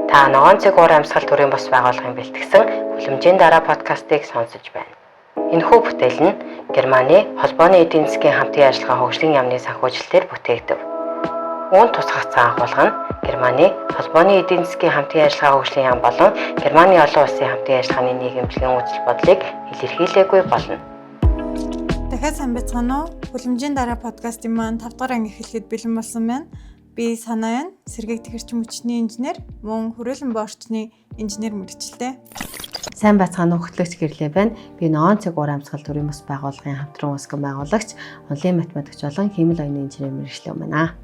Та ногоон цэг уур амьсгал төрийн бус байгууллагын бэлтгэсэн Хүлэмжийн дараа подкастыг сонсож байна. Энэхүү бүтээл нь Германы холбооны эдийн засгийн хамтын ажиллагаа хөгжлийн яамны санхүүжилтээр бүтээгдэв. Үүнд тусгах цаан агуулга нь Германы холбооны эдийн засгийн хамтын ажиллагаа хөгжлийн яам болон Германы олон улсын хамтын ажиллагааны нийгэмжлэгийн үзэл бодлыг илэрхийлээгүй болно. Дахиад сайн байцгаана уу? Хүлэмжийн дараа подкастын маань 5 дахь анги эхлэхэд бэлэн болсон байна. Би Санаа байна. Сэргээг тэгэрчим хүчний инженер, мөн хүрээлэн боорчны инженер мэргэжилтэй. Сайн байцгаана уу, хөтлөгч Гэрлээ байна. Би ногоон цэг уур амьсгал төрийн бус байгууллагын хамтран үүсгэн байгуулагч, онлайн математикч болон химэл оюуны инженер мэргэжлээ байна.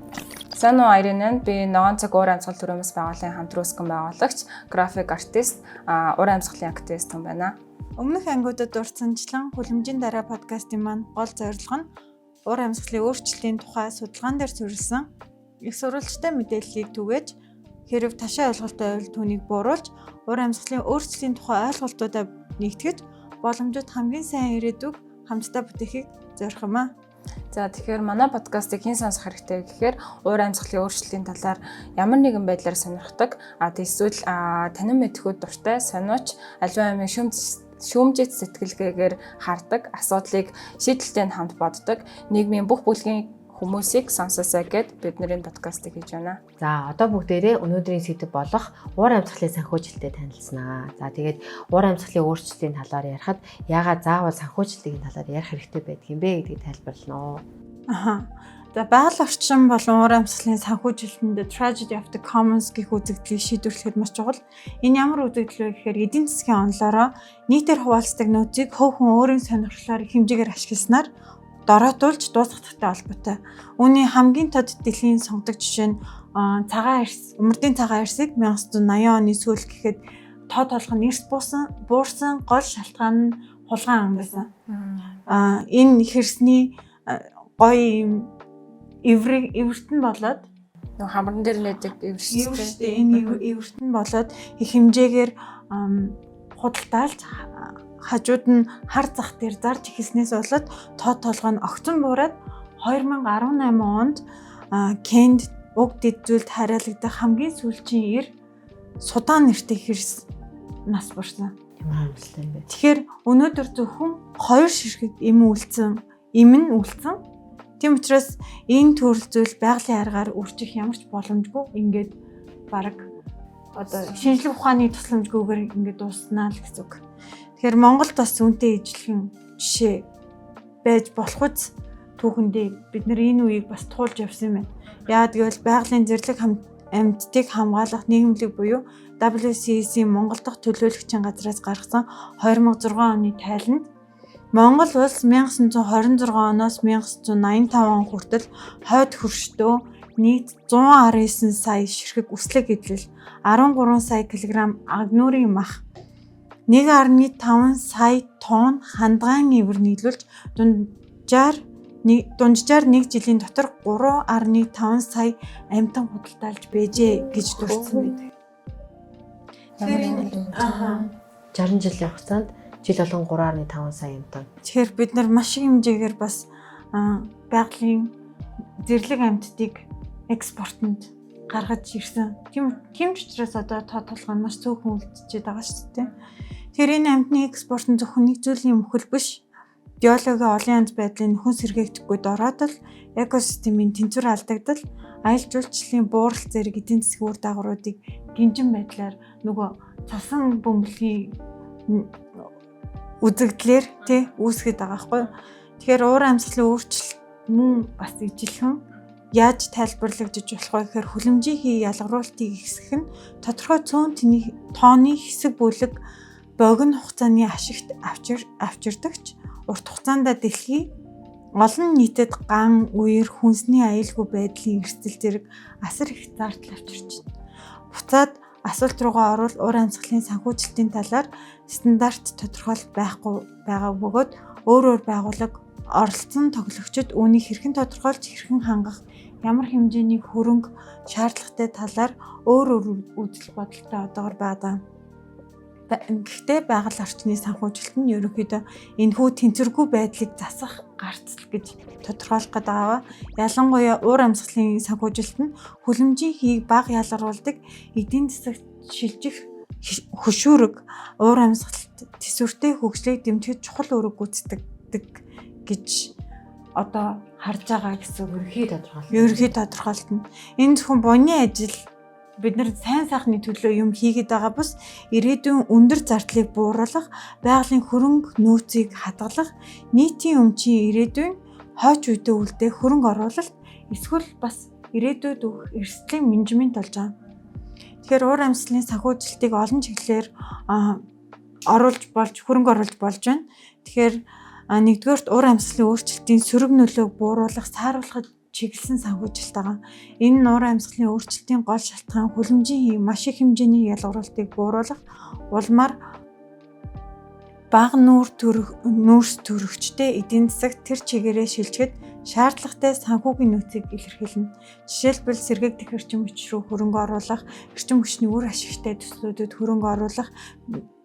Сайн уу Айрин, би ногоон цэг уур амьсгал төрийн бус байгууллагын хамтран үүсгэн байгуулагч, график артист, уур амьсгалын активист хүн байна. Өмнөх ангиудад дурдсанчлан Хүлэмжийн дараа подкастын маань гол зорилго нь уур амьсгалын өөрчлөлтийн тухай судалгаан дээр суурилсан их сурвалжтай мэдээллийг түгээж хэрв ташаа ойлголттой байвал түүнийг бууруулж уур амьсгалын өөрчлөлийн тухай ойлголтуудаа нэгтгэж боломжит хамгийн сайн ирээдүг хамтдаа бүтэхийг зорих юм аа. За тэгэхээр манай подкастыг хэн сонсох хэрэгтэй гэхээр уур амьсгалын өөрчлөлийн талаар ямар нэгэн байдлаар сонирхдаг эсвэл танин мэдхүйд дуртай сониуч аливаа амийн шүүмжит сэтгэлгээгээр хардаг, асуудлыг шийдэлтэй хамт боддог нийгмийн бүх бүлгийн хүмүүсийг сонсоосаа гэд бидний подкастыг хийж байна. За одоо бүгдээрээ өнөөдрийн сэдэв болох уур амьсгалын санхүүжилттэй танилцсанаа. За тэгээд уур амьсгалын өөрчлөлтийн талаар ярихад яагаад заавал санхүүжилтийн талаар ярих хэрэгтэй байдаг юм бэ гэдгийг тайлбарлана. За байгаль орчин болон уур амьсгалын санхүүжилтэнд tragedy of the commons гэх үзэгдлийг шийдвэрлэхэд маш чухал. Энэ ямар үзэгдэл вэ гэхээр эдийн засгийн онолоороо нийтээр хуваалцдаг нөөцийг хувь хүн өөрийн сонирхлоор хэмжээгээр ашигласнаар дороотуулж дуусгахтай холбоотой. Үүний хамгийн тод дэлхийн сонгодог жишээ нь умардын цагаан эрсийг 1980 оны сүүл гэхэд тод толгой нь эрс буурсан гол шалтгаан нь хулгайн ан байсан. Энэ хэрсний гоё эвэртэн болоод хамран дээр нэдэг эвэрштэй. Энэ эвэртэн болоод их хэмжээгээр худалдаалж хажууд нь хар зах дээр зарж ихснээс болоод тод толгой нь огцон буураад 2018 онд Кенд уг дэд зүйлд хараалагдах хамгийн сүүлчийн эр Судан нэртэй хэрс нас барсан. Ямар харамсалтай юм бэ? Тэгэхээр өнөөдөр зөвхөн 2 ширхэг эм нь үлдсэн. Тийм учраас энэ төрөл зүйл байгалийн аргаар үржих ямар ч боломжгүй ингээд баг одоо шинжлэх ухааны тусламжгүйгээр ингээд дууснаа л гэсэн үг. Тэгэхээр Монголд бас үнэтэй ижлэхэн жишээ байж болох үз түүхэндээ бид нар энэ үеийг бас туулж явсан юм байна. Яагаад гэвэл байгалийн зэрлэг амьтдыг хамгаалах нийгэмлэг буюу WCS-ийн Монгол дахь төлөөлөгчийн газраас гаргасан 2006 оны тайланд Монгол улс 1926 оноос 1985 он хүртэл хойд хөрштөө нийт 119 сая ширхэг үслэг эдлэл 13 сая кг агнуурын мах 1.5 сая тонн хандгаан ивэр нийлүүлж дунджаар 1 жилийн дотор 3.5 сая амьтан худалдаалж байжээ гэж дурдсан байдаг. Тэгэхээр 60 жилийн хугацаанд жил болгон 3.5 сая амьтан. Тэгэхээр бид нар маш их хэмжээгээр бас байгалийн зэрлэг амьтдыг экспортод гаргаж ирсэн. Тийм ч учраас одоо тод толгой нь маш цөөхөн үлдчихэд байгаа шүү дээ. Тэгэхээр энэ амьтны экспорт нь зөвхөн нэг зүйлийн мөхөл биш. Биологийн олон янз байдлын хүн сэргээгдэхгүй дороотол, экосистемийн тэнцвэр алдагдал, аялал жуулчлалын буурал зэрэг эдийн засгийн үр дагавруудыг гинжин байдлаар нөгөө цасан бөмбөлгийн үзэгдлэр үүсгэж байгаа байхгүй юу. Тэгэхээр уур амьсгалын өөрчлөлт мөн бас ижилхэн яаж тайлбарлагдаж болох вэ гэхээр хүлэмжийн ялгаруултыг ихсгэх нь тодорхой цөөн тооны хэсэг бүлэг богино хугацааны ашигт авчирдагч урт хугацаанд дэлхий олон нийтэд ган үер хүнсний аюулгүй байдлын эрсдэл зэрэг асар их зардал авчирч байна. Буцаад асуулт руугаа орвол уур амьсгалын санхүүжилтийн талаар стандарт тодорхойлолт байхгүй байгаа бөгөөд өөр байгууллага оролцсон тоглогчид үүнийг хэрхэн тодорхойлж хэрхэн хангах ямар хэмжээний хөрөнгө шаардлагатай талаар өөр үзэл бодолтой одоогор байгаа. Гэхдээ байгаль орчны санхүүжилт нь ерөнхийдөө энэхүү тэнцвэргүй байдлыг засах гарцл гэж тодорхойлох гэдэг байгаа. Ялангуяа уур амьсгалын санхүүжилт нь хүлэмжийн хийг бага ялгаруулдаг, эдийн засагт шилжих хөшүүрэг, уур амьсгалт төсвөртэй хөгжлийг дэмжихэд чухал үүрэг гүйцэтгэдэг гэж одоо харж байгаа гэсэн ерөнхий тодорхойлт нь. Энэ зөвхөн буйны ажил бид нар сайн сайхны төлөө юм хийгээд байгаа бус ирээдүйн өндөр зардлыг бууруулах, байгалийн хөрөнгө нөөцийг хадгалах, нийтийн өмчийн ирээдүйн хойч үедээ үлдээх хөрөнгө оруулалт эсвэл бас ирээдүйд өгөх эрсдлийн менежмент болж байгаа. Тэгэхээр уур амьсгалын санхүүжилтийг олон чиглэлээр хөрөнгө оруулж болж байна. Тэгэхээр нэгдүгээрт уур амьсгалын өөрчлөлтийн сөрөг нөлөөг бууруулах, сааруулахад чиглэсэн санхүүжилт байгаа. Энэ нь уур амьсгалын өөрчлөлтийн гол шалтгаан хүлэмжийн маш их хэмжээний ялгаруулалтыг бууруулах, улмаар бага нүүрс төрөгчтэй эдийн засагт тэр чигээрээ шилжихэд шаардлагатай санхүүгийн нөөцийг илэрхийлнэ. Жишээлбэл сэргээгдэх эрчим хүч рүү хөрөнгө оруулах, эрчим хүчний үр ашигтай төслүүдэд хөрөнгө оруулах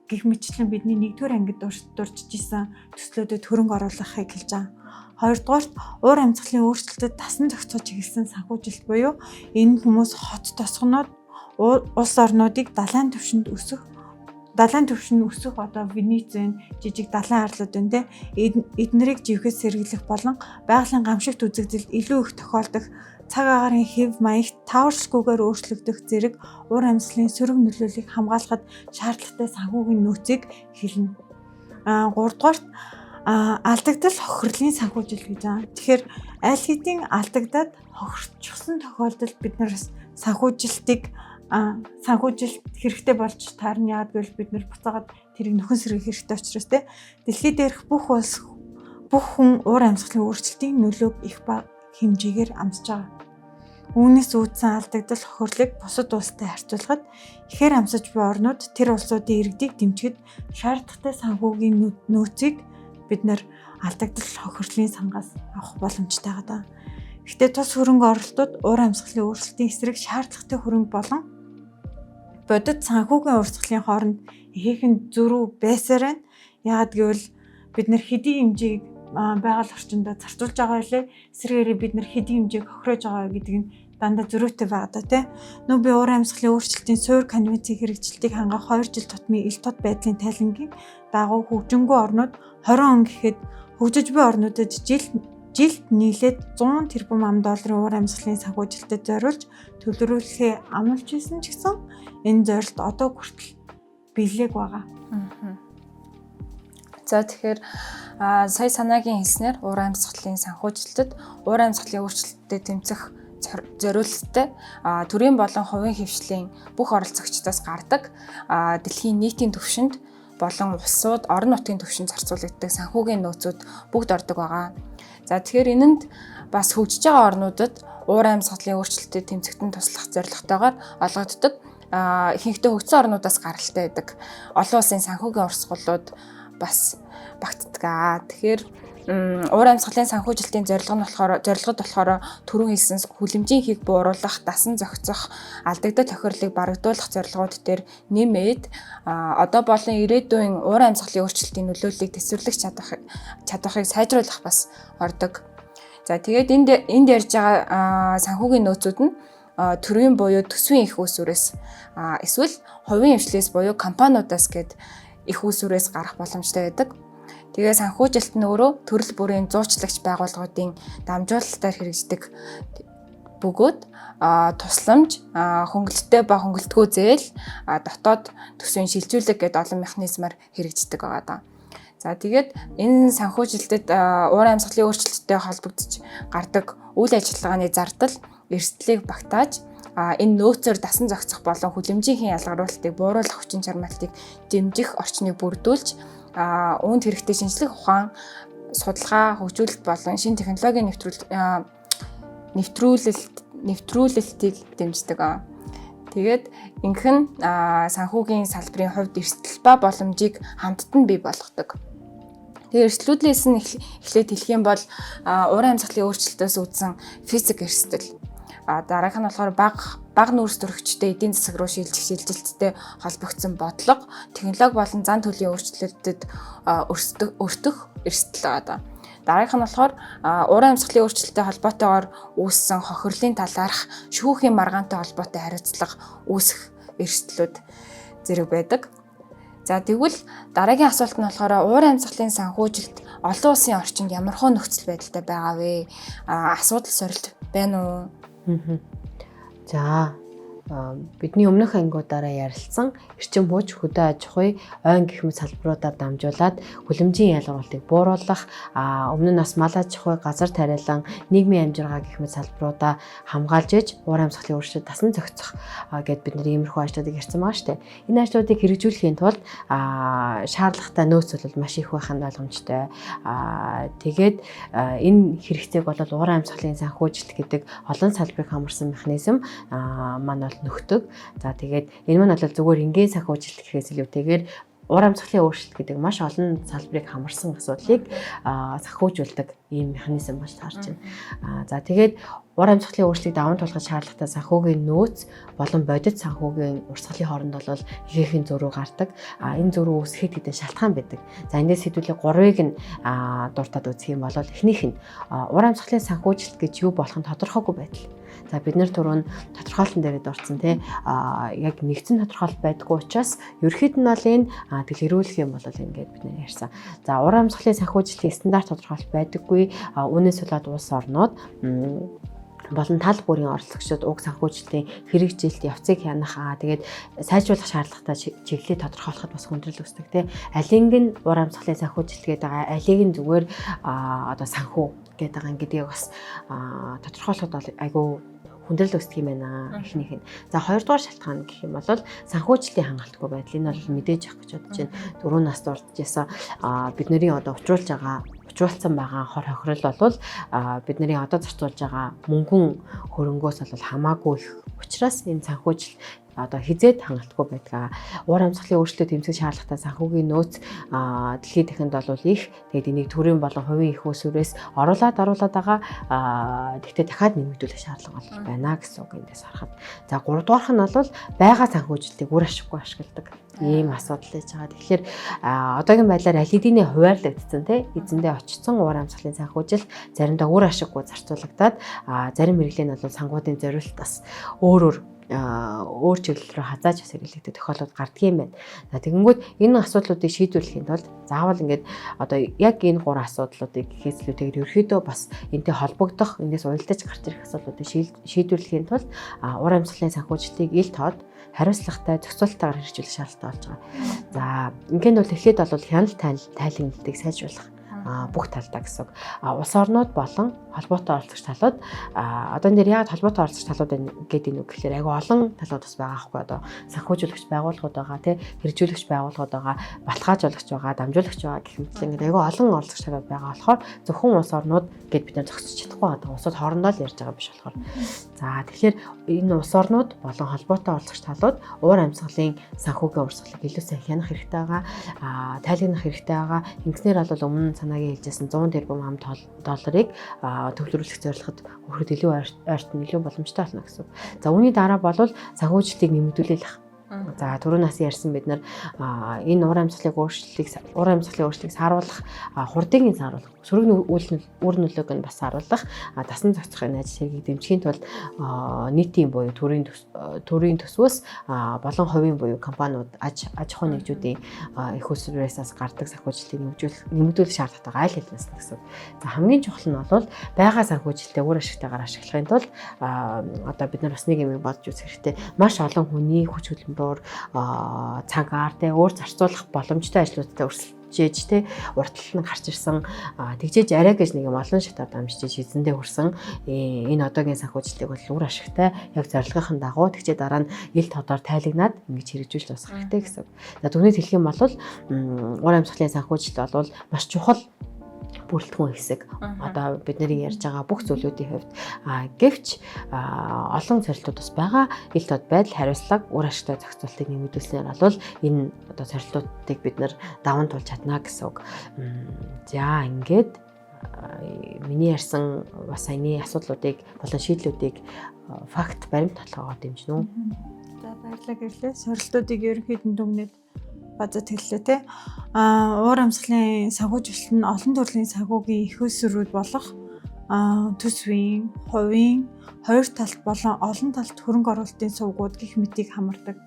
гэх мэтчлэн бидний 1-р ангид дуржиж исэн төслүүдэд хөрөнгө оруулахыг хэлж байгаа. Хоёрдугаарт уур амьсгалын өөрчлөлтөд дасан зохицож чиглэсэн санхүүжилт буюу энэ хүмүүс хот тосгонууд улс орнуудыг далайн түвшинд өсөх одоо Венецийн жижиг далайн арлууд байна те. Эднэрийг живхээс сэргийлэх болон байгалийн гамшигт үзэгдэл илүү их тохиолдох, цаг агаарын хэв маягт тааваршгүйгээр өөрчлөгдөх зэрэг уур амьсгалын сөрөг нөлөөллийг хамгаалахад шаардлагатай санхүүгийн нөөцийг хэлнэ. Гуравдугаарт алдагдал хохирлын санхүүжилт гэж байгаа. Тэгэхээр аль хэдийн алдагдаад хохирчихсан тохиолдолд бид нар санхүүжилт хэрэгтэй болж таарна. Яагаад гэвэл бид нар буцаагаад тэрийг нөхөн сэргийлэх хэрэгтэй учраас те. Дэлхийд дээрх бүх хүн уур амьсгалын өөрчлөлтийн нөлөөг их бага хэмжээгээр амсаж байгаа. Үүнээс үүдсэн алдагдал хохирлыг бусад улстай харьцуулахад ихээр амсаж буй орнууд тэр улсуудын иргэдийг дэмжихэд шаардлагатай санхүүгийн нөөцийг бид нар алдагдал хохирлын сангаас авах боломжтой байгаа. Гэхдээ тус хөрөнгө оруулалтууд уур амьсгалын өөрчлөлтийн эсрэг шаардлагатай хөрөнгө болон бодит санхүүгийн урсгалын хооронд ихээхэн зөрүү байсаар байна. Яагаад гэвэл бид нар хэдийн хэмжээг байгаль орчиндөө зарцуулж байгаа байлээ. Эсвэргээр бид нар хэдийн хэмжээг хохироож байгаа гэдэг нь дандаа зөрүүтэй байгаа да тий. Би уур амьсгалын өөрчлөлтийн суурь конвенцийн хэрэгжилтийг хангах 2 жил тутмын ил тод байдлын тайлангийн дагуу хөгжингүй орнууд 20 он гэхэд хөгжиж буй орнуудад жилд нийлээд 100 тэрбум $, уур амьсгалын санхүүжилтэд зориулж төлөвлөлөхөө амлаж исэн ч гэсэн энэ зорилт одоо хүртэл биелэг байгаа. За тэгэхээр сая санаагийн хэлснээр уур амьсгалын санхүүжилтэд уур амьсгалын өөрчлөлтөд тэмцэх зориулалттай төрийн болон хувийн хвшлийн бүх оролцогчдоос гардаг дэлхийн нийтийн түвшинд болон улсууд орон нутгийн түвшинд зарцуулагддаг санхүүгийн нөөцүүд бүгд ордог байгаа. За тэгэхээр энэнд бас хөгжиж байгаа орнуудад уур амьсгалын өөрчлөлтөд тэмцэхтэн туслах зорилготойгоор олгогддог ихэнхдээ хөгжсөн орнуудаас гаралтай байдаг олон улсын санхүүгийн урсгалууд бас багтдаг. Тэгэхээр уур амьсгалын санхүүжилтийн зорилгод болохоор түрүүн хэлсэн хүлэмжийн хийг бууруулах, дасан зохицох, алдагдал тохирлыг барагдуулах зорилгууд дээр нэмээд одоо болон ирээдүйн уур амьсгалын өөрчлөлтийн нөлөөллийг төсвөрлөх чадварыг сайжруулах бас ордог. За тэгээд энд ярьж байгаа санхүүгийн нөөцүүд нь төрийн буюу төсвийн их үүсвэрээс эсвэл хувийн хвшлээс буюу компаниудаас гээд их үүсвэрээс гарах боломжтой байдаг. Тэгээ санхүүжилт нь өөрөө төрөл бүрийн зуучлагч байгууллагуудын дамжуулалтаар хэрэгждэг бөгөөд тусламж, хөнгөлөлттэй ба хөнгөлтгөө зээл, дотоод төсвийн шилжүүлэг гэдэг олон механизмаар хэрэгждэг байгаа даа. За тэгээд энэ санхүүжилтэд уур амьсгалын өөрчлөлттэй холбогдож гардаг үйл ажиллагааны зардал, эрсдлийг багтааж энэ нөөцөөр дасан зохицох болон хүлэмжийн ялгаруулалтыг бууруулах хүчин чармайлтыг дэмжих орчныг бүрдүүлж үүнд хэрэгтэй шинжлэх ухаан, судалгаа, хөгжүүлэлт болон шинэ технологийн нэвтрүүлэлтийг дэмждэг. Тэгээд ингэх нь санхүүгийн салбарын хувьд эрсдэл ба боломжийг хамтд нь бий болгодог. Тэгээд эрсдлүүдээс нь эхлээд хэлэх юм бол уур амьсгалын өөрчлөлтөөс үүдсэн физик эрсдэл. Дараах нь болохоор бага бага нүүрс төрөгчтэй эдийн засаг руу шилжилттэй холбогдсон бодлого, технологи болон зан төлөвийн өөрчлөлтөд өртөх эрсдэл байгаа. Дараагийнх нь болохоор уурын амьсгалын өөрчлөлттэй холбоотойгоор үүссэн хохирлын талаарх шүүхийн маргаантай холбоотой хариуцлага үүсэх эрсдлүүд зэрэг байдаг. За тэгвэл дараагийн асуулт нь болохоор уурын амьсгалын санхүүжилт олон улсын орчинд ямархуу нөхцөл байдалтай байгаа вэ? Асуудал сорилт байна уу? За бидний өмнөх ангиудаараа ярилцсан эрчим хүч, хөдөө аж ахуй, ойн гэх мэт салбаруудаар дамжуулаад хүлэмжийн ялгарлыг бууруулах, өмнө нь бас мал аж ахуй, газар тариалан, нийгмийн амжиргаа гэх мэт салбаруудаа хамгаалж иж уурын амьсгалын өөрчлөлт тасан зохицох гэд бид нэр иймэрхүү ажлуудыг ярьсан байгаа шүү дээ. Энэ ажлуудыг хэрэгжүүлэхийн тулд шаардлагатай нөөц бол маш их байх нь ойлгомжтой. Тэгээд энэ хэрэгцээг бол уурын амьсгалын санхүүжилт гэдэг олон салбарыг хамарсан механизм маань нөхдөг. За тэгээд энэ маань бол зүгээр энгийн санхүүжилт гэхээс илүүтэйгээр уурын амьсгалын өөрчлөлт гэдэг маш олон салбарыг хамарсан асуудлыг санхүүжүүлдэг ийм механизм болж таарч байна. За тэгээд уурын амьсгалын өөрчлөлтийг даван туулахад шаардлагатай санхүүгийн нөөц болон бодит санхүүгийн урсгалын хооронд бол ихээхэн зөрүү гардаг. Энэ зөрүү үүсгэхэд хэдэн шалтгаан байдаг. За эндээс хэдүүлээ 3-ыг нь дуртад үзэх юм бол эхнийх нь уурын амьсгалын санхүүжилт гэж юу болох нь тодорхойгүй байдал. За бид нэр түрүүн тодорхойлолтын дээрээ дурдсан тий яг нэгцэн тодорхойлолт байдаггүй учраас ерөөхдөө нь бол энэ дэлгэрүүлэх юм бол ингээд бид нэр ярьсан. За уурын амьсгалын санхүүжилтийн стандарт тодорхойлолт байдаггүй. Үүнээс болоод улс орнууд болон тал бүрийн оролцогчдод уг санхүүжилтийн хэрэгжилт явцыг хянах тэгээд сайжруулах шаардлагатай чиглэлийг тодорхойлоход бас хүндрэл үүсдэг тий. Алийг нь уурын амьсгалын санхүүжилт гэдэг алийг нь зүгээр одоо санхүү гэдэг бас тодорхойлоход бол айгүй хүндрэл үүсдэг юм байна эхнийх нь. За хоёрдугаар шалтгаан гэх юм бол санхүүжилтийн хангалтгүй байдал. Энэ бол мэдээж явах гэж бодож байна. 4 нас дурдчихсан бидний одоо учруулсан байгаа хор хохирол бол бидний одоо зарцуулж байгаа мөнгөн хөрөнгөөс бол хамаагүй их учраас энэ санхүүжилт одоо хизээд хангалтгүй байдаг. Уурын амьсгалын өөрчлөлтөд тэмцэх шаардлагатай санхүүгийн нөөц дэлхийд дахинд бол их. Тэгээд энийг төрийн болон хувийн их усүрээс оруулаад байгаа. Тэгтээ дахиад нэмэгдүүлэх шаардлага бол байна гэсэн үг эндээс харахад. За 3 дугаарх нь бол байгаа санхүүжилтийг үр ашиггүй ашигладаг. Ийм асуудал байж байгаа. Тэгэхээр одоогийн байдлаар аль хэдийн хуваарлагдсан тий эзэндээ очсон уурын амьсгалын санхүүжилт заримдаа үр ашиггүй зарцуулагдаад зарим мэргэжлийн бол сангуудын зориулт бас өөр чиглэл рүү хазааж хэрэглэгдэх тохиолдол гардаг юм байна. За тэгэнгүүт энэ асуудлуудыг шийдвэрлэхийн тулд заавал ингээд одоо яг энэ 3 асуудлуудыг гэхээс илүүтэйгээр ерөөхдөө бас энтэй холбогдох, эндээс уялдаж гарч ирэх асуудлуудыг шийдвэрлэхийн тулд уурын амьсгалын санхүүжилтийг ил тод хариуцлагатай зохицуулалтаар хэрэгжүүлэх шаардлагатай болж байгаа. За ингээд бол эхлээд бол хяналт тайлагналтыг сайжруулах бүх талдаа гэсэн үг. Улс орнууд болон холбоотой оролцогч талууд одоо нэр яг холбоотой оролцогч талууд гэдэг энэ үг гэхээр айгүй олон талууд бас байгаа байхгүй одоо санхүүжүүлэгч байгууллагууд байгаа тий хэрэгжүүлэгч байгууллагууд байгаа баталгаажуулагч байгаа дамжуулагч байгаа гэх мэт ингээд айгүй олон оролцогч талууд байгаа болохоор зөвхөн улс орнууд гэд бид нар зохицож чадахгүй байгаа. Улсууд хоорондоо л ярьж байгаа биш болохоор. За тэгэхээр энэ улс орнууд болон холбоотой оролцогч талууд уурын амьсгалын санхүүгийн урсгалыг илүү сайн хянах хэрэгтэй байгаа. Тайлагнах хэрэгтэй байгаа. Ингэснээр бол өмнө санаагийн хэлжсэн 100 тэрбум ам долларыг төвлөрүүлэх зорилгод хүрэхэд илүү ойртон илүү боломжтой болно гэсэн. За үүний дараа бол санхүүжилтийг нэмэгдүүлэх. За түрүү нас ярьсан бид нар энэ уурын амьсгалын өөрчлөлтийг сааруулах, хурдыг сааруулах, сөрөг үр нөлөөг нь бас сааруулах, дасан зохицохын ажил хэргийг дэмжихийн тулд нийтийн буюу төрийн төсвөөс болон хувийн буюу компаниуд аж ахуй нэгжүүдийн их усрээс гардаг санхүүжилтийг нэмэгдүүлэх шаардлагатай айл хэлнэс гэсэн. За хамгийн чухал нь бол байгаа санхүүжилтээ үр ашигтайгаар ашиглахын тулд одоо бид нар бас нэг юм бодж үзэх хэрэгтэй. Маш олон хүний хүч хөдөлмөр цагаар тэ өөр зарцуулах боломжтой ажлуудтай өрсөлдөж тэ уртл нь гарч ирсэн тэгжээж арай гэж нэг юм олон шатаар дамжиж эзэндээ хүрсэн энэ одоогийн санхүүжилтийг бол үр ашигтай яг зорилгын дагуу тэгжээ дараа нь ил тодор тайлагнаад ингэж хэрэгжүүлж бас хэрэгтэй гэсэн. За түүнээс хэлэх юм бол уурын амьсгалын санхүүжилт бол маш чухал бүрэлдэхүүн хэсэг. Одоо бидний ярьж байгаа бүх зүйлүүдийн хувьд гэвч олон зорилтууд бас байгаа. Ил тод байдал хариуцлага үр ашигтай зохицуултыг нэмэгдүүлснээр бол энэ одоо зорилтуудыг бид нар даван туулж чадна гэсэн үг. За ингээд миний ярьсан бас саяны асуудлуудыг болон шийдлүүдийг факт баримт толгойгоор дэмжинэ үү? За баярлалаа гэрлээ. Сорилтуудыг ерөнхийдөө дүгнээд базад хэллээ те. Уур амьсгалын санхүүжилт нь олон төрлийн санхүүгийн их усрүүд болох төсвийн, хувийн, хоёр талт болон олон талт хөрөнгө оруулалтын сувгууд гэх мэтийг хамардаг.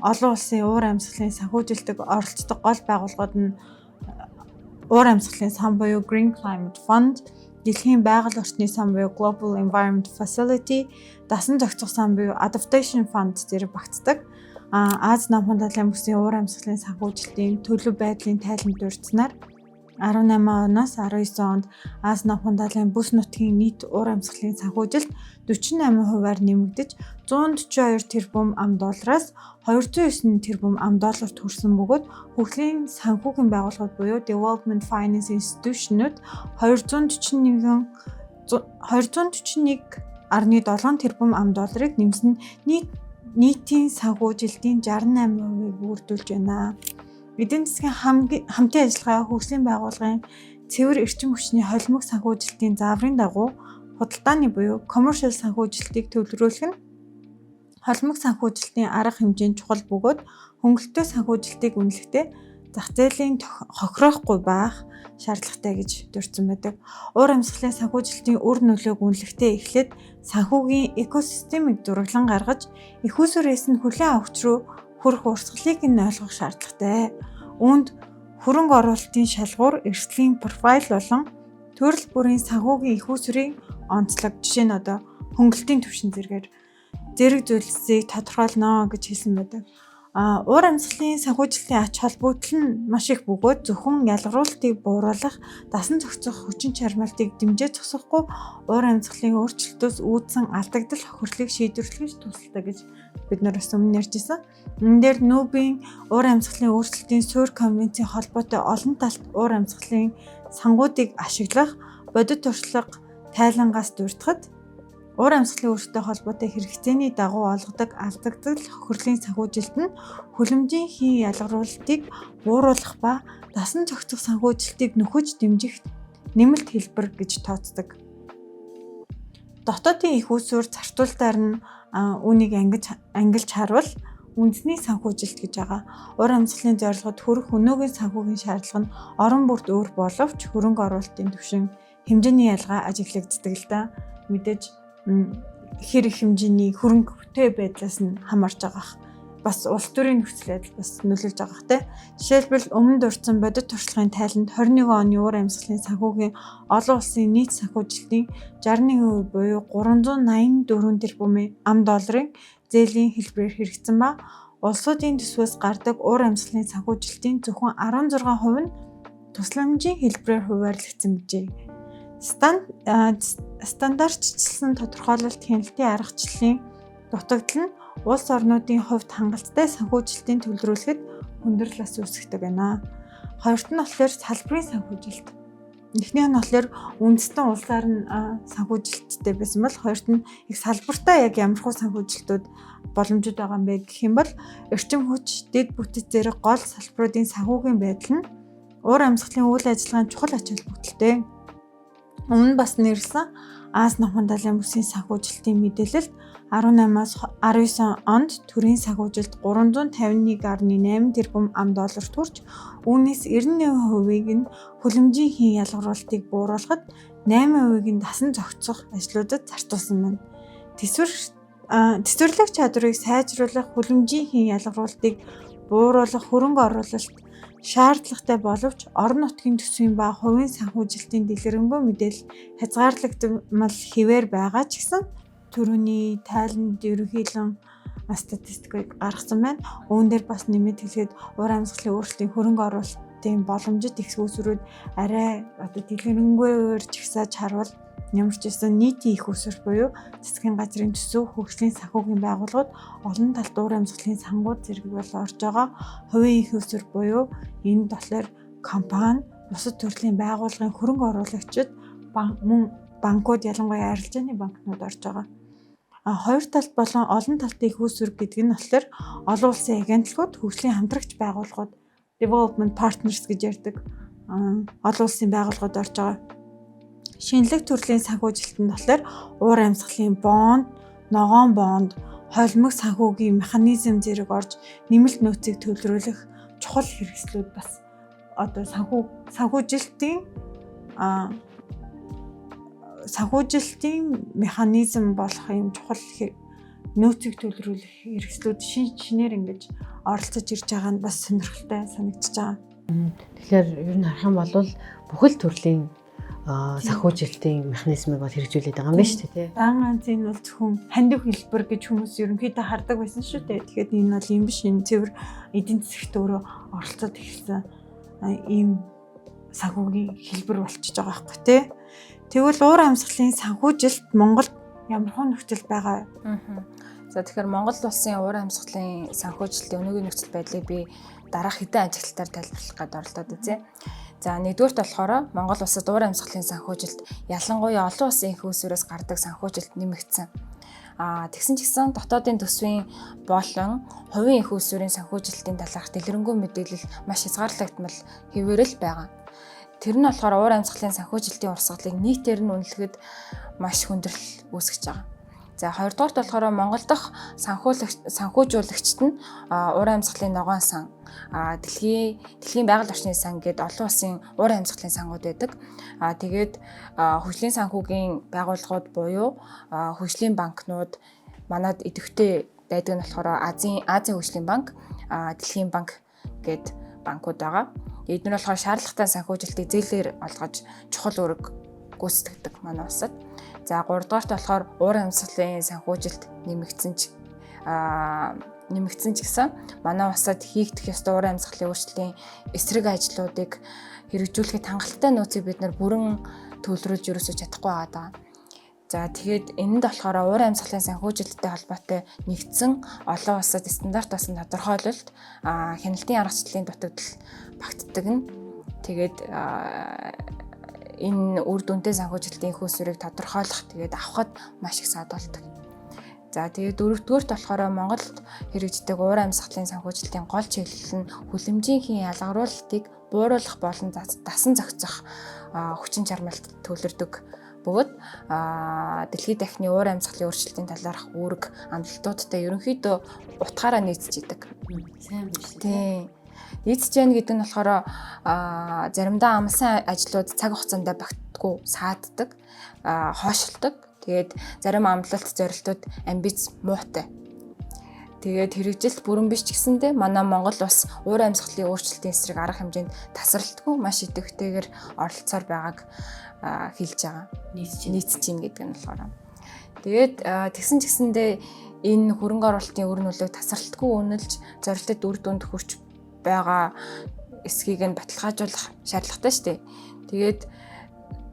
Олон улсын уур амьсгалын санхүүжилтөд оролцдог гол байгууллагууд нь уур амьсгалын сан буюу Green Climate Fund, Дэлхийн байгаль орчны сан буюу Global Environment Facility, дасан зохицох сан буюу Adaptation Fund зэрэг багтдаг. Аз намхан далайн бүсийн уур амьсгалын санхүүжилтийн төлөв байдлын тайланд дурдсанаар 18 оноос 19 онд Аз намхан далайн бүс нутгийн нийт уур амьсгалын санхүүжилт 48%-аар нэмэгдэж 142 тэрбум $, 209 тэрбум $-д хүрсэн бөгөөд хөгжлийн санхүүгийн байгууллагууд буюу Development Finance Institution-ууд 241.7 тэрбум $-ыг нэмсэн нь нийтийн санхүүжилтийн 68%-ийг бүрдүүлж байна. Эдийн засгийн хамтын ажиллагаа хөгжлийн байгууллагын цэвэр эрчим хүчний холимог санхүүжилтийн зааврын дагуу худалдааны буюу commercial санхүүжилтийг төвлөрүүлэх нь холимог санхүүжилтийн арга хэмжээнд чухал бөгөөд хөнгөлөлтөө санхүүжилтийг үнэлэхдээ зах зээлийн хохирохгүй байх шаардлагатай гэж дурдсан байдаг. Уур амьсгалын санхүүжилтийн үр нөлөөг үнэлэхдээ эхлээд санхүүгийн экосистемийг зураглан гаргаж их усүрээс нь хүлээн авахч руу хүрэх урсгалыг нь ойлгох шаардлагатай. Үүнд хөрөнгө оруулалтын шалгуур, эрсдлийн профайл болон төрөл бүрийн санхүүгийн их усүрийн онцлог, жишээ нь одоо хөнгөлөлтийн түвшин зэрэг зүйлсийг тодорхойлно гэж хэлсэн байдаг. Уур амьсгалын санхүүжилтийн ач холбогдол нь маш их бөгөөд зөвхөн ялгаруулалтыг бууруулах, дасан зохицох хүчин чармайлтыг дэмжиж зогсохгүй уур амьсгалын өөрчлөлтөөс үүдсэн алдагдал хохирлыг шийдвэрлэх тусалдаг гэж бид нар бас өмнө ярьжсэн. Энэ дээр Нүүбийн уур амьсгалын өөрчлөлтийн суурь конвенцийн холбоотой олон талт уур амьсгалын сангуудыг ашиглах бодит туршлага тайлангаас дурдахад уур амьсгалын өөрчлөлттэй холбоотой хэрэгцээний дагуу олгодог алдагдал хохирлын санхүүжилт нь хүлэмжийн хийн ялгаруулалтыг бууруулах ба дасан зохицох санхүүжилтийг нөхөж дэмжих нэмэлт хэлбэр гэж тооцдог. Дотоодын их усүр зартуултаар нь үүнийг ангилж харвал үндэсний санхүүжилт гэж байгаа. Уур амьсгалын зорилгод хүрэх өнөөгийн санхүүгийн шаардлага нь орон бүрд өөр боловч хөрөнгө оруулалтын түвшин хэмжээний ялгаа ажиглагддаг л да. Мэдээж хэр их хэмжээний хөрөнгөтэй байдлаас нь хамаарж байгаа. Бас улс төрийн нөхцөл байдал бас нөлөөлж байгаа те. Жишээлбэл өмнө дурдсан бодит туршлагын тайланд 21 оны уур амьсгалын санхүүгийн олон улсын нийт санхүүжилтийн 61% буюу 384 тэрбум $, зээлийн хэлбэрээр хэрэгжсэн ба улсуудын төсвөөс гардаг уур амьсгалын санхүүжилтийн зөвхөн 16% нь тусламжийн хэлбэрээр хуваарлагдсан гэжээ. Стандартчлсан тодорхойлолт хяналтын аргачлалын дутагдал нь улс орнуудын хувьд хангалттай санхүүжилтийн төвлөрүүлэхэд хүндрэл үүсгдэг байна. Хоёрт нь болохоор салбарын санхүүжилт. Эхнийх нь болохоор үндэстэн улсаар нь санхүүжилттэй байсан бол хоёрт нь их салбартаа яг ямархуу санхүүжилтүүд боломжтой байгаа юм бэ гэх юм бол эрчим хүч, дэд бүтэц зэрэг гол салбаруудын санхүүгийн байдал нь уур амьсгалын үйл ажиллагааны чухал ач холбогдолтой. Өмнө бас нэрлсэн Аз намхан далайн бүсийн санхүүжилтийн мэдээлэлд 18-аас 19 онд төрийн санхүүжилт 351.8 тэрбум $, төрж үүнээс 98%-ийг нь хүлэмжийн хийн ялгаруулалтыг бууруулахад 8%-ийг нь дасан зохицох ажлуудад зартуулсан байна. Тэсвэрлэх чадварыг сайжруулах, хүлэмжийн хийн ялгаруулалтыг бууруулах хөрөнгө оруулалт шаардлагатай боловч орон нутгийн төсвийн ба хувийн санхүүжилтийн дэлгэрэнгүй мэдээлэл хязгаарлагдмал хэвээр байгаа ч гэсэн төрөний тайланд ерөнхийлөн статистикийг гаргасан байна. Үүн дээр бас нэмэт хэлэхэд уур амьсгалын өөрчлөлтийн хөрөнгө оруулалтын боломжит их усрууд арай дэлгэрэнгүйгээр жагсааж харвал ямар ч гэсэн нийтийн их уср буюу засгийн газрын төсөв, хөгжлийн санхүүгийн байгууллагууд олон талт уур амьсгалын сангууд зэрэг бол орж байгаа. Хувийн их уср буюу энд болохоор компани, бусад төрлийн байгууллагын хөрөнгө оруулагчид, банкуд ялангуяа арилжааны банкнууд орж байгаа. Хоёр талт болон олон талт их уср гэдэг нь болохоор олон улсын агентлагууд, хөгжлийн хамтрагч байгууллагууд, development partners гэж ярьдаг олон улсын байгууллагууд орж байгаа. Шинэлэг төрлийн санхүүжилтэнд болохоор уур амьсгалын бонд, ногоон боонд холимог санхүүгийн механизм зэрэг орж нэмэлт нөөцийг төлрүүлэх чухал хэрэгслүүд бас одоо санхүүжилтийн механизм болох юм чухал нөөцийг төлрүүлэх хэрэгслүүд шинээр ингэж оролцож ирж байгаа нь бас сонирхолтой санагдчихж байгаа. Тэгэхээр ер нь харах юм бол бүхэл төрлийн санхүүжилтийн механизмыг бол хэрэгжүүлээд байгаа юм байна шүү дээ. Дан ганцын нь бол зөвхөн хандив хэлбэр гэж хүмүүс ерөнхийдөө хардаг байсан шүү дээ. Тэгэхээр энэ бол юм биш, энэ цэвэр эдийн засагт өөрөө оролцоод эхэлсэн ийм санхүүгийн хэлбэр болчихж байгаа байхгүй тий. Тэгвэл уур амьсгалын санхүүжилт Монголд ямар хон нөхцөл байгаа вэ? За тэгэхээр Монгол улсын уур амьсгалын санхүүжилтийн өнөөгийн нөхцөл байдлыг би дараах хэдэн ажиглалтаар тайлбарлах гээд оролдоод үзье. За нэгдүгürt болохоор Монгол улсад уур амьсгалын санхүүжилт ялангуяа олон улсын их үүсвэрээс гардаг санхүүжилт нэмэгдсэн. Тэгсэн ч гэсэн дотоодын төсвийн болон хувийн их үүсвэрийн санхүүжилтийн талаарх дэлгэрэнгүй мэдээлэл маш хязгаарлагдмал хэвээрэл байгаа. Тэр нь болохоор уур амьсгалын санхүүжилтийн урсгалыг нийтээр нь үнэлэхэд маш хүндрэл үүсгэж байгаа. За хоёрдугаарт болохоор Монгол дахь санхүүжуулагчид нь уур амьсгалын ногоон сан, дэлхийн байгаль орчны сан гэдэг олон улсын уур амьсгалын сангууд байдаг. Тэгээд хөгжлийн санхүүгийн байгууллагууд буюу хөгжлийн банкнууд манад идэвхтэй байдаг нь болохоор Азийн хөгжлийн банк, Дэлхийн банк гэдэг банкуд байгаа. Эдгээр болохоор шаардлагатай санхүүжилтийг зээлээр олгож чухал үүрэг гүйцэтгэдэг манай улсад. За 3 дугаарт болохоор уур амьсгалын санхүүжилт нэмэгдсэн ч гэсэн манай улсад хийгдэх ёстой уур амьсгалын өөрчлөлтийн эсрэг ажлуудыг хэрэгжүүлэхэд хангалттай нөөцийг бид нар бүрэн төлрүүлж ерөөсөж чадахгүй байгаа. За тэгээд энэнд болохоор уур амьсгалын санхүүжилттэй холбоотой нэгдсэн олон улсад стандарт болсон тодорхойлолт хяналтын аргачлалын дутагдал багтдаг нь. Тэгээд энэ үр дүнтэй санхүүжилтийн их үүсвэрийг тодорхойлох тэгээд авахд маш их садуулдаг. За тэгээд дөрөвдүгürt болохоор Монголд хэрэгждэг уур амьсгалын санхүүжилтийн гол чиглэл нь хүлэмжийн ялгаруулалтыг бууруулах болон дасан зохицох хүчин чармайлт төлөрдөг бөгөөд дэлхийд дахины уур амьсгалын өөрчлөлтийн талаарх үүрэг амлалтуудтай ерөнхийдөө утгаараа нийцж идэг. Сайн байна шүү дээ. Тийм. Нийцж яана гэдэг нь болохоор заримдаа амлсан ажлууд цаг хугацаанд багтдаггүй сааддаг, хойшилдог. Тэгээд зарим амлалт зорилтууд амбиц муутай. Тэгээд хэрэгжилт бүрэн биш ч гэсэндээ манай Монгол улс уур амьсгалын өөрчлөлтийн эсрэг арга хэмжээнд тасралтгүй маш идэвхтэйгээр оролцоор байгааг хэлж байгаа. Нийцж ийн гэдэг нь болохоор. Тэгээд тэгсэн ч гэсэндээ энэ хөрөнгө оруулалтын үр нөлөөг тасралтгүй үнэлж зорилтод үр дүнд хүрч байгаа эсхийг нь баталгаажуулах шаардлагатай шүү дээ. Тэгээд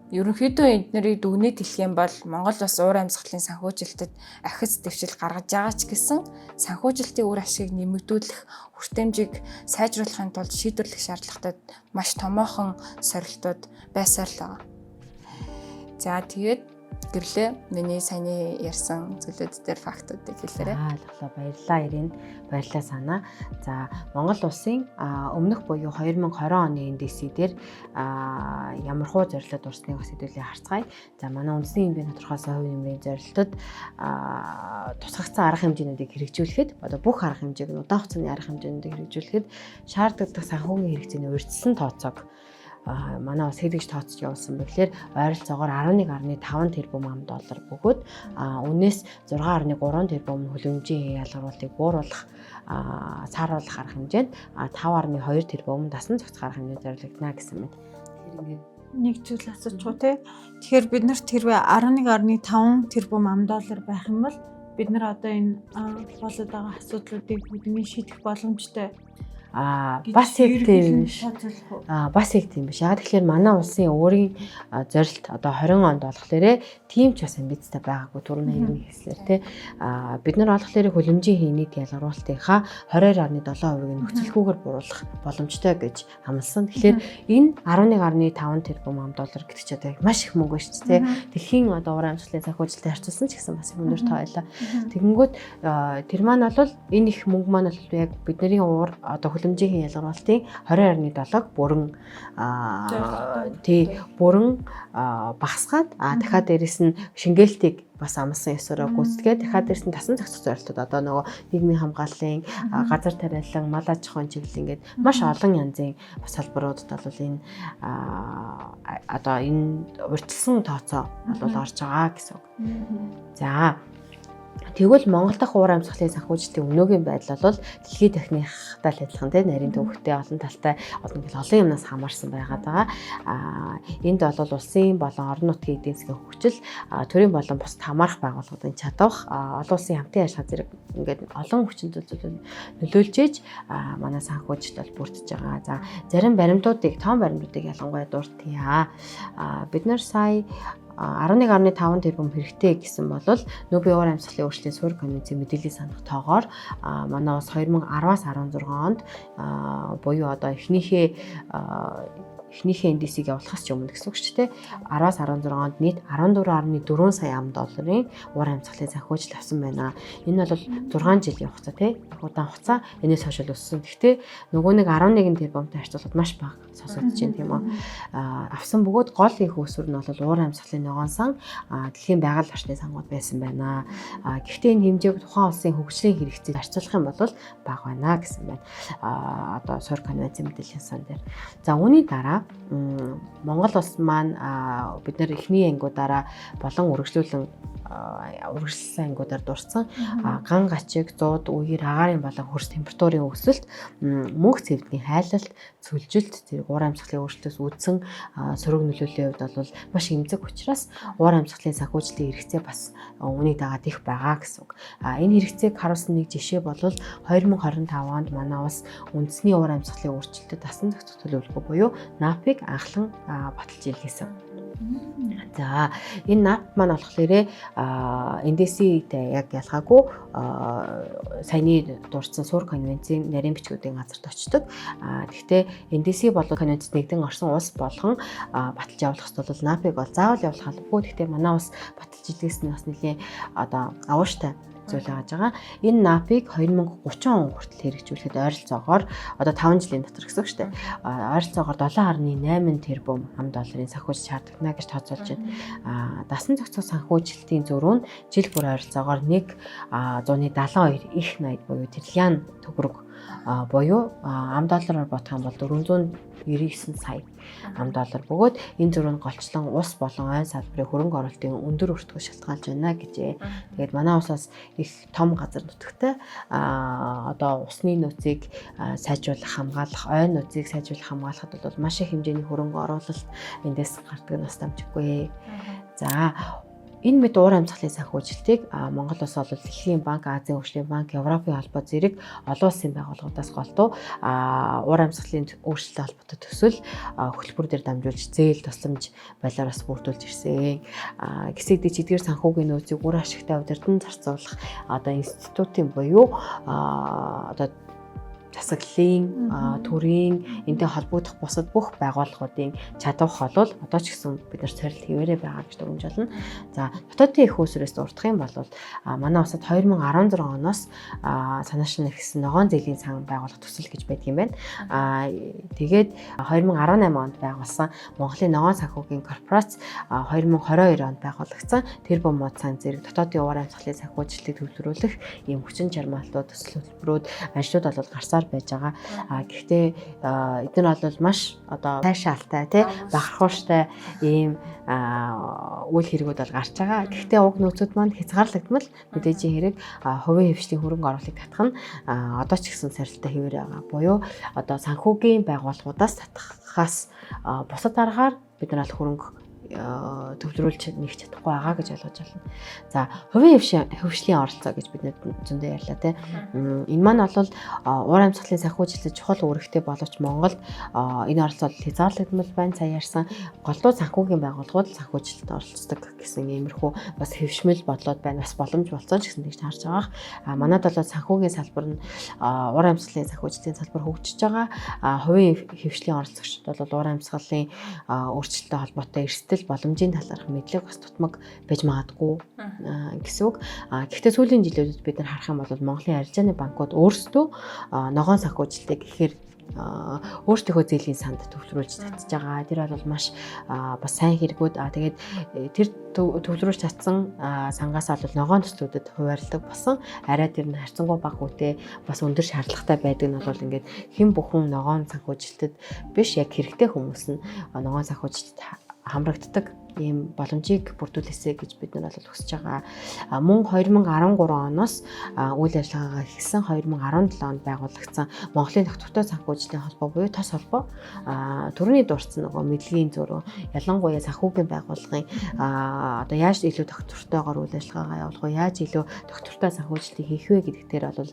ерөнхийдөө эднэрийг дүгнээд хэлэх юм бол Монгол улс уур амьсгалын санхүүжилтэд ахиц дэвшил гаргаж байгаа ч гэсэн санхүүжилтийн үр ашгийг нэмэгдүүлэх хүртээмжийг сайжруулахын тулд шийдвэрлэх шаардлагатай маш томоохон сорилтууд байсаар л байгаа. За тэгээд гэрлээ миний саяны ярьсан зүйлүүд дээр фактуудыг хэлээрэй. Баярлалаа Ирэн. Баярлалаа санаа. За Монгол улсын өмнөх буюу 2020 оны NDC дээр ямархуу зорилт урсныг бас хэдүүлээ харцгаая. За манай үндэсний хэмжээний тодорхойлсон хувь нэмрийн зорилтод тусгагдсан арга хэмжээнүүдийг хэрэгжүүлэхэд одоо бүх арга хэмжээг нь удаан хугацааны арга хэмжээнүүдийг хэрэгжүүлэхэд шаардлагатай санхүүгийн хэрэгцээний урьдчилан тооцоог манай бас хэдийгч тооцож явуулсан бэхлээр ойролцоогоор 11.5 тэрбум $, бөгөөд үнээс 6.3 тэрбум хөлөмжийн ялгаруулалтыг бууруулах сааруулах арга хэмжээнд 5.2 тэрбум дасан зохицох арга хэмжээ зориулагдана гэсэн мэт. Тэр ингээд нэг зүйл асууж уу те. Тэгэхээр бид нарт хэрвээ 11.5 тэрбум $, байх юм бол бид нар одоо энэ болоод байгаа асуудлуудыг бүгднийг шийдэх боломжтой. Бас их тийм биш. Бас их тийм биш. Яг тэгэхээр манай улсын өөрийн зорилт одоо 20 онд болохоор тийм ч бас амбицтай байгаагүй түрүүний хэлний хэслэр тий. Бид нар болохоор хөлөмжийн хийний ялгаруулалтынхаа 22.7%-ийг нөхцөлгүйгээр бууруулах боломжтой гэж хамласан. Тэгэхээр энэ 11.5 тэрбум $, гэдэг чинь одоо маш их мөнгө шүү дээ тий. Дэлхийн одоо уур амьсгалын санхүүжилтөд харьцуулсан ч гэсэн бас өндөр тоо байлаа. Тэгэнгүүт тэр маань бол энэ их мөнгө маань бол яг бидний уур одоо хөлөмжийн ялгаруулалтын 20.7-г бүрэн багасгаад дахиад дээрэс нь шингээлтийг бас амлсан ёсороо гүйцэтгээд дахиад дээрс нь тасан зохицох зорилтууд одоо нөгөө нийгмийн хамгааллын газар тариалан мал аж ахуйн чиглэл ингээд маш олон янзын бас салбаруудад бол энэ одоо энэ урьдчилсан тооцоо бол орж байгаа гэсэн үг. За тэгвэл Монгол дахь уур амьсгалын санхүүжилтийн өнөөгийн байдал бол дэлхийн техниктай адилхан тийм нарийн төвөгтэй олон талтай олон юмнаас хамаарсан байгаад байгаа. Энд бол улсын болон орон нутгийн эдийн засгийн хөгжил, төрийн болон бусад хамаарах байгууллагуудын чадвах, олон улсын хамтын ажиллагаа зэрэг ингээд олон хүчин зүйлсүүд нөлөөлж иж манай санхүүжилт бол бүрдэж байгаа. За зарим баримтуудыг, тоон баримтуудыг ялангуяа дурдъя. Бид нар сая 11.5 тэрбум хэрэгтэй гэсэн бол Нобелийн уур амьсгалын өөрчлөлтийн суурь конвенцийн мэдээллийн санах тоогоор манай улс 2010-аас 16 онд буюу одоо эхнийхээ NDC-г явуулахаас ч өмнө гэсэн үг ч тийм 10-аас 16 онд нийт 14.4 сая $10 уур амьсгалын санхүүжилт авсан байна. Энэ бол 6 жилийн хугацаа тийм удаан хугацаа энэс хойш өссөн. Гэхдээ нөгөө нэг 11 тэрбумтай харьцуулахад маш бага сонсогдож байна тийм үү. Авсан бөгөөд гол их өсвөр нь бол уур амьсгалын ногоон сан дэлхийн байгаль орчны сангууд байсан байна. Гэхдээ энэ хэмжээг тухайн улсын хөгжлийн хэрэгцээд харьцуулах юм бол бага байна гэсэн байна. Одоо суурь конвенцийн мэдээллийн сан дээр. За үүний дараа Монгол улс маань бид нар эхний ангиудаараа болон үргэлжлүүлсэн ангиудаар дурсан ган гачиг, зууд, үер, агаарын болон хөрс температурын өсөлт, мөнх цэврийн хайлалт, цөлжилт, зэрэг уур амьсгалын өөрчлөлтөөс үүдсэн сөрөг нөлөөллийн хувьд бол маш эмзэг учраас уур амьсгалын санхүүжилтийн хэрэгцээ бас үүнийг дагаад их байгаа гэсэн үг. Энэ хэрэгцээг харуулсан нэг жишээ бол 2025 онд манай улс үндэсний уур амьсгалын өөрчлөлтөд дасан зохицох төлөвлөгөө буюу NAP-ыг анхлан баталж илгээсэн. За энэ NAP маань болохоор NDC-тэй яг ялгаагүй саяны дурдсан суурь конвенцийн нарийн бичгүүдийн газарт очдог. Гэхдээ NDC болон конвенцэд нэгдэн орсон улс болгон баталж явуулах хэвэл NAP-ыг бол заавал явуулах албагүй. Гэхдээ манай улс баталж илгээсэн нь бас нэлийн одоо авууштай зүйл байж байгаа. Энэ NAP-ыг 2030 он хүртэл хэрэгжүүлэхэд ойролцоогоор одоо 5 жилийн дотор гэсэн үг шүү дээ. Ойролцоогоор $7.8 тэрбум $10 санхүүжилт шаардлагана гэж тооцоолж байна. Дасан зохицох санхүүжилтийн зөрүү нь жил бүр ойролцоогоор 1.72 их 80 буюу триллион төгрөг буюу $10-аар бодох юм бол 499 сая $10 бөгөөд энэ зөрүү нь голчлон ус болон ойн салбарын хөрөнгө оруулалтын өндөр өртгөө шалтгаалж байна гэжээ. Тэгээд манай улсаас их том газар нутагтай одоо усны нөөцийг сайжруулах, хамгаалах, ойн нөөцийг сайжруулах, хамгаалахад бол маш их хэмжээний хөрөнгө оруулалт эндээс гардаг нь бас дамжиггүй. За энэ мэд уур амьсгалын санхүүжилтийг Монгол улс бол Дэлхийн банк, Азийн хөгжлийн банк, Европын холбоо зэрэг олон улсын байгууллагуудаас голдуу уур амьсгалын өөрчлөлттэй холбоотой төсөл хөтөлбөр дээр дамжуулж зээл тусламж байлаар бас бүрдүүлж ирсэн. Гэсэгдэж эдгээр санхүүгийн нөөцийг үр ашигтай удирдан зарцуулах одоо институтын буюу одоо засаглалын, төрийн, энтэй холбогдох бусад бүх байгууллагуудын чадвах бол одоо ч гэсэн бид нар цорилт хэвээрээ байгаа гэж дүгнжүүлнэ. За, дотоодын их үүсвэрээс дурдах юм бол манай улсад 2016 оноос санаачны гэсэн ногоон зээлийн сан байгуулах төсөл гэж байдаг юм байна. Тэгээд 2018 онд байгуулсан Монголын ногоон санхүүгийн корпорац 2022 онд байгуулагдсан тэрбум мод сан зэрэг дотоодын уур амьсгалын санхүүжилтийг төвлөрүүлэх ийм хүчин чармаалтууд, төсөл хөтөлбөрүүд, ажлууд бол гарсаар байж байгаа. Гэхдээ эдгээр бол маш одоо тайшаалтай тий бахархууштай ийм үйл хэрэгүүд бол гарч байгаа. Гэхдээ уг нөөцүүд маань хязгаарлагдмал мэдээж хэрэг хувийн хвшлийн хөрөнгө оруулалтыг татах нь одоо ч гэсэн сорилттой хэвээр байгаа. Буюу одоо санхүүгийн байгууллагуудаас татахаас бусад аргаар бид нар хөрөнгө төвлөрүүлж нэг чадахгүй байгаа гэж ойлгож байна. За, хувийн хвшлийн оролцоо гэж бид зөндөө ярьлаа тий. Энэ маань бол уур амьсгалын санхүүжилтэд чухал үүрэгтэй боловч Монголд энэ оролцоо хязгаарлагдмал байна. Сая ярьсан голдуу санхүүгийн байгууллагууд санхүүжилтэд оролцдог гэсэн иймэрхүү бас хөвшмөл бодлоод байна. Бас боломж болцоо ч гэсэн тэгж харж байгаа. Манайд бол санхүүгийн салбар нь уур амьсгалын санхүүжилтийн салбар хөгжиж байгаа. Хувийн хвшлийн оролцогчдод бол уур амьсгалын өөрчлөлттэй холбоотой эрсдэл хөгжил боломжийн талаарх мэдлэг бас тутмаг байж магадгүй гэсэн үг. Гэхдээ сүүлийн жилүүдэд бид нар харах юм бол Монголын арилжааны банкуд өөрсдөө ногоон санхүүжилтийг ихээр өөрсдийнхөө зээлийн санд төвлөрүүлж татж байгаа. Тэр бол маш бас сайн хэрэгүүд. Тэгээд тэр төвлөрүүлж татсан сангаас бол ногоон төслүүдэд хуваарлаг болсон. Арай тэр нь харьцангуй бага үедээ бас өндөр шаардлагатай байдаг нь бол ингээд хэн бүхэн ногоон санхүүжилтэд биш, яг хэрэгтэй хүмүүс нь ногоон санхүүжилтэд хамрагддаг ийм боломжийг бүрдүүлээсэй гэж бид нар бол хүсэж байгаа. Мөн 2013 оноос үйл ажиллагаагаа эхэлсэн 2017 онд байгуулагдсан Монголын тогтвортой санхүүжилтийн холбоо буюу ТОС холбоо төрөний дурдсан нөгөө мэдлэгийн зөрөө ялангуяа санхүүгийн байгууллагын одоо яаж илүү тогтвортойгоор үйл ажиллагаагаа явуулах вэ, яаж илүү тогтвортой санхүүжилтийг хийх вэ гэдэгт тэр бол